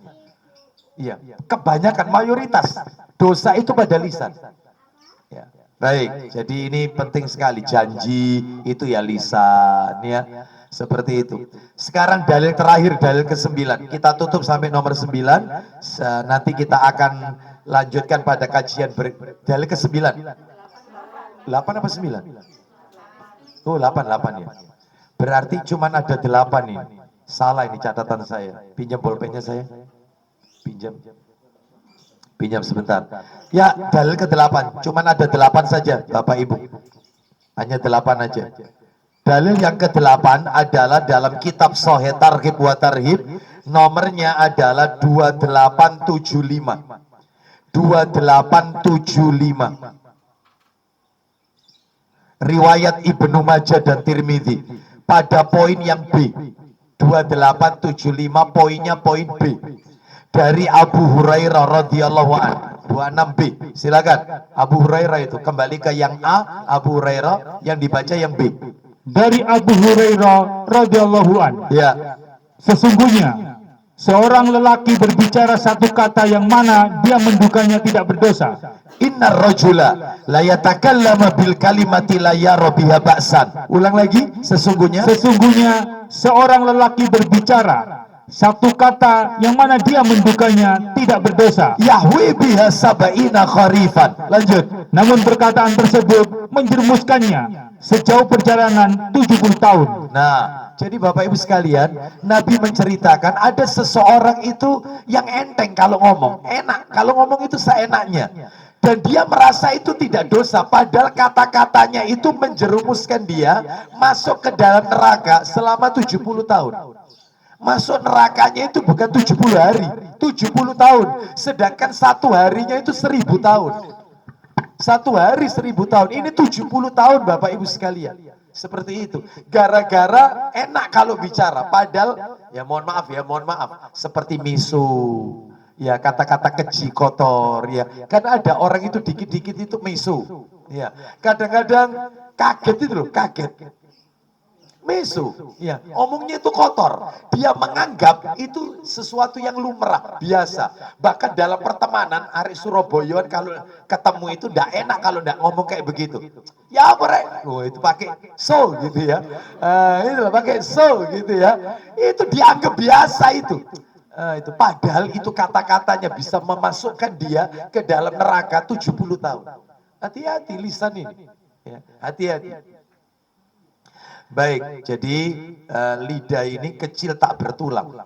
Iya, kebanyakan, mayoritas dosa itu pada lisan. Ya. Baik, jadi ini penting sekali. Janji itu ya lisan, ya, seperti itu. Sekarang dalil terakhir, dalil ke-9. Kita tutup sampai nomor 9. Nanti kita akan lanjutkan pada kajian dalil ke-9. 8 apa 9? Oh, 8 ya. Berarti cuman ada 8 nih. Salah ini catatan saya. Pinjam bolpennya saya. Pinjam sebentar. Ya, dalil ke-8. Cuman ada 8 saja, Bapak Ibu. Hanya 8 aja. Dalil yang ke-8 adalah dalam kitab Sahih Targhib wa Tarhib. Nomornya adalah 2875. 2875. Riwayat Ibnu Majah dan Tirmidzi. Pada poin yang B. 2875, poinnya poin B. Dari Abu Hurairah radhiyallahu anhu. 26B. Silakan. Abu Hurairah itu kembali ke yang A, Abu Hurairah, yang dibaca yang B. Dari Abu Hurairah radhiyallahu anhu, Ya. sesungguhnya seorang lelaki berbicara satu kata yang mana dia mendukanya tidak berdosa. Innar rajula la yatakallama bil kalimati la yara biha ba'san. Ulang lagi, sesungguhnya Seorang lelaki berbicara satu kata yang mana dia mendukanya tidak berdosa. yahwi biha sab'ina kharifan. Lanjut. Namun perkataan tersebut menjerumuskannya sejauh perjalanan 70 tahun. Nah, jadi Bapak Ibu sekalian, Nabi menceritakan ada seseorang itu yang enteng kalau ngomong, enak kalau ngomong itu seenaknya. Dan dia merasa itu tidak dosa, padahal kata-katanya itu menjerumuskan dia masuk ke dalam neraka selama 70 tahun. Masuk nerakanya itu bukan 70 hari, 70 tahun. Sedangkan satu harinya itu 1000 tahun. Satu hari 1000 tahun. Ini 70 tahun Bapak Ibu sekalian. Seperti itu. Gara-gara enak kalau bicara. Padahal, ya mohon maaf. Seperti misu. Ya kata-kata keji, kotor. Ya kan ada orang itu dikit-dikit itu misu. Ya kadang-kadang kaget itu loh, kaget. Mesu, ya, omongnya itu kotor. Dia menganggap itu sesuatu yang lumrah, biasa. Bahkan dalam pertemanan, Arek Surabaya kalau ketemu itu ndak enak kalau ndak ngomong kayak begitu. Ya apa rek? Oh, itu pakai so gitu ya. Itu pakai so gitu ya. Itu dianggap biasa itu. Itu padahal itu kata-katanya bisa memasukkan dia ke dalam neraka 70 tahun. Hati-hati lisan ini. Ya, hati-hati. Baik, jadi lidah ini kecil tak bertulang.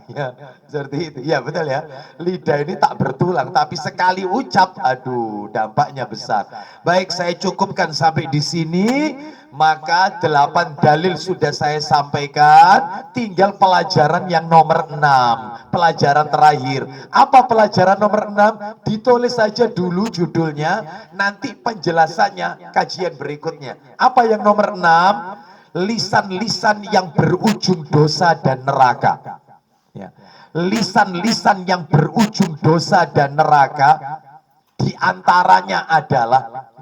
Ya, seperti itu. Ya betul ya. Lidah ini tak bertulang, tapi sekali ucap, aduh, dampaknya besar. Baik, saya cukupkan sampai di sini. Maka 8 dalil sudah saya sampaikan. Tinggal pelajaran yang nomor 6. Pelajaran terakhir. Apa pelajaran nomor 6? Ditulis saja dulu judulnya. Nanti penjelasannya kajian berikutnya. Apa yang nomor 6? Lisan-lisan yang berujung dosa dan neraka. Ya. Lisan-lisan yang berujung dosa dan neraka diantaranya adalah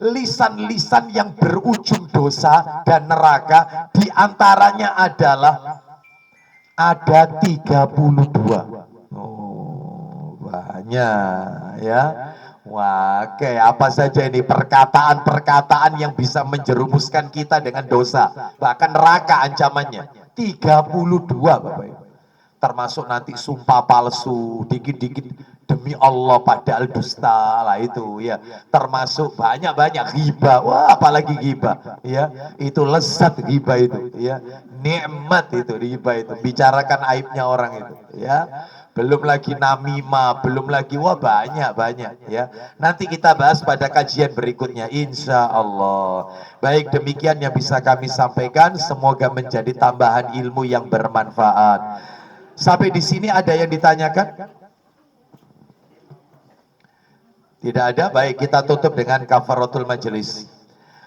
lisan-lisan yang berujung dosa dan neraka diantaranya adalah ada 32. Oh, banyak ya. Wah, oke, apa saja ini perkataan-perkataan yang bisa menjerumuskan kita dengan dosa, bahkan neraka ancamannya. 32 Bapak Ibu. Termasuk nanti sumpah palsu, dikit-dikit demi Allah padahal dusta lah itu ya. Termasuk banyak-banyak ghibah. Wah, apalagi ghibah ya. Itu lezat ghibah itu ya. Nikmat itu ghibah itu. Bicarakan aibnya orang itu ya. Belum lagi namimah, belum lagi wah banyak ya. Nanti kita bahas pada kajian berikutnya insya Allah. Baik, demikian yang bisa kami sampaikan. Semoga menjadi tambahan ilmu yang bermanfaat. Sampai di sini ada yang ditanyakan? Tidak ada. Baik, kita tutup dengan kafaratul majelis.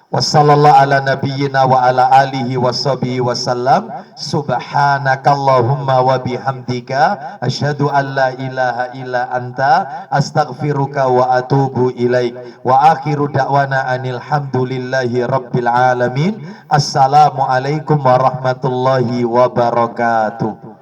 Wassallallahu ala nabiyyina wa ala alihi washabihi wasallam. Subhanakallahumma wa bihamdika asyhadu an la ilaha illa anta astaghfiruka wa atubu ilaik. Wa akhiru da'wana anil hamdulillahi rabbil alamin. Assalamualaikum warahmatullahi wabarakatuh.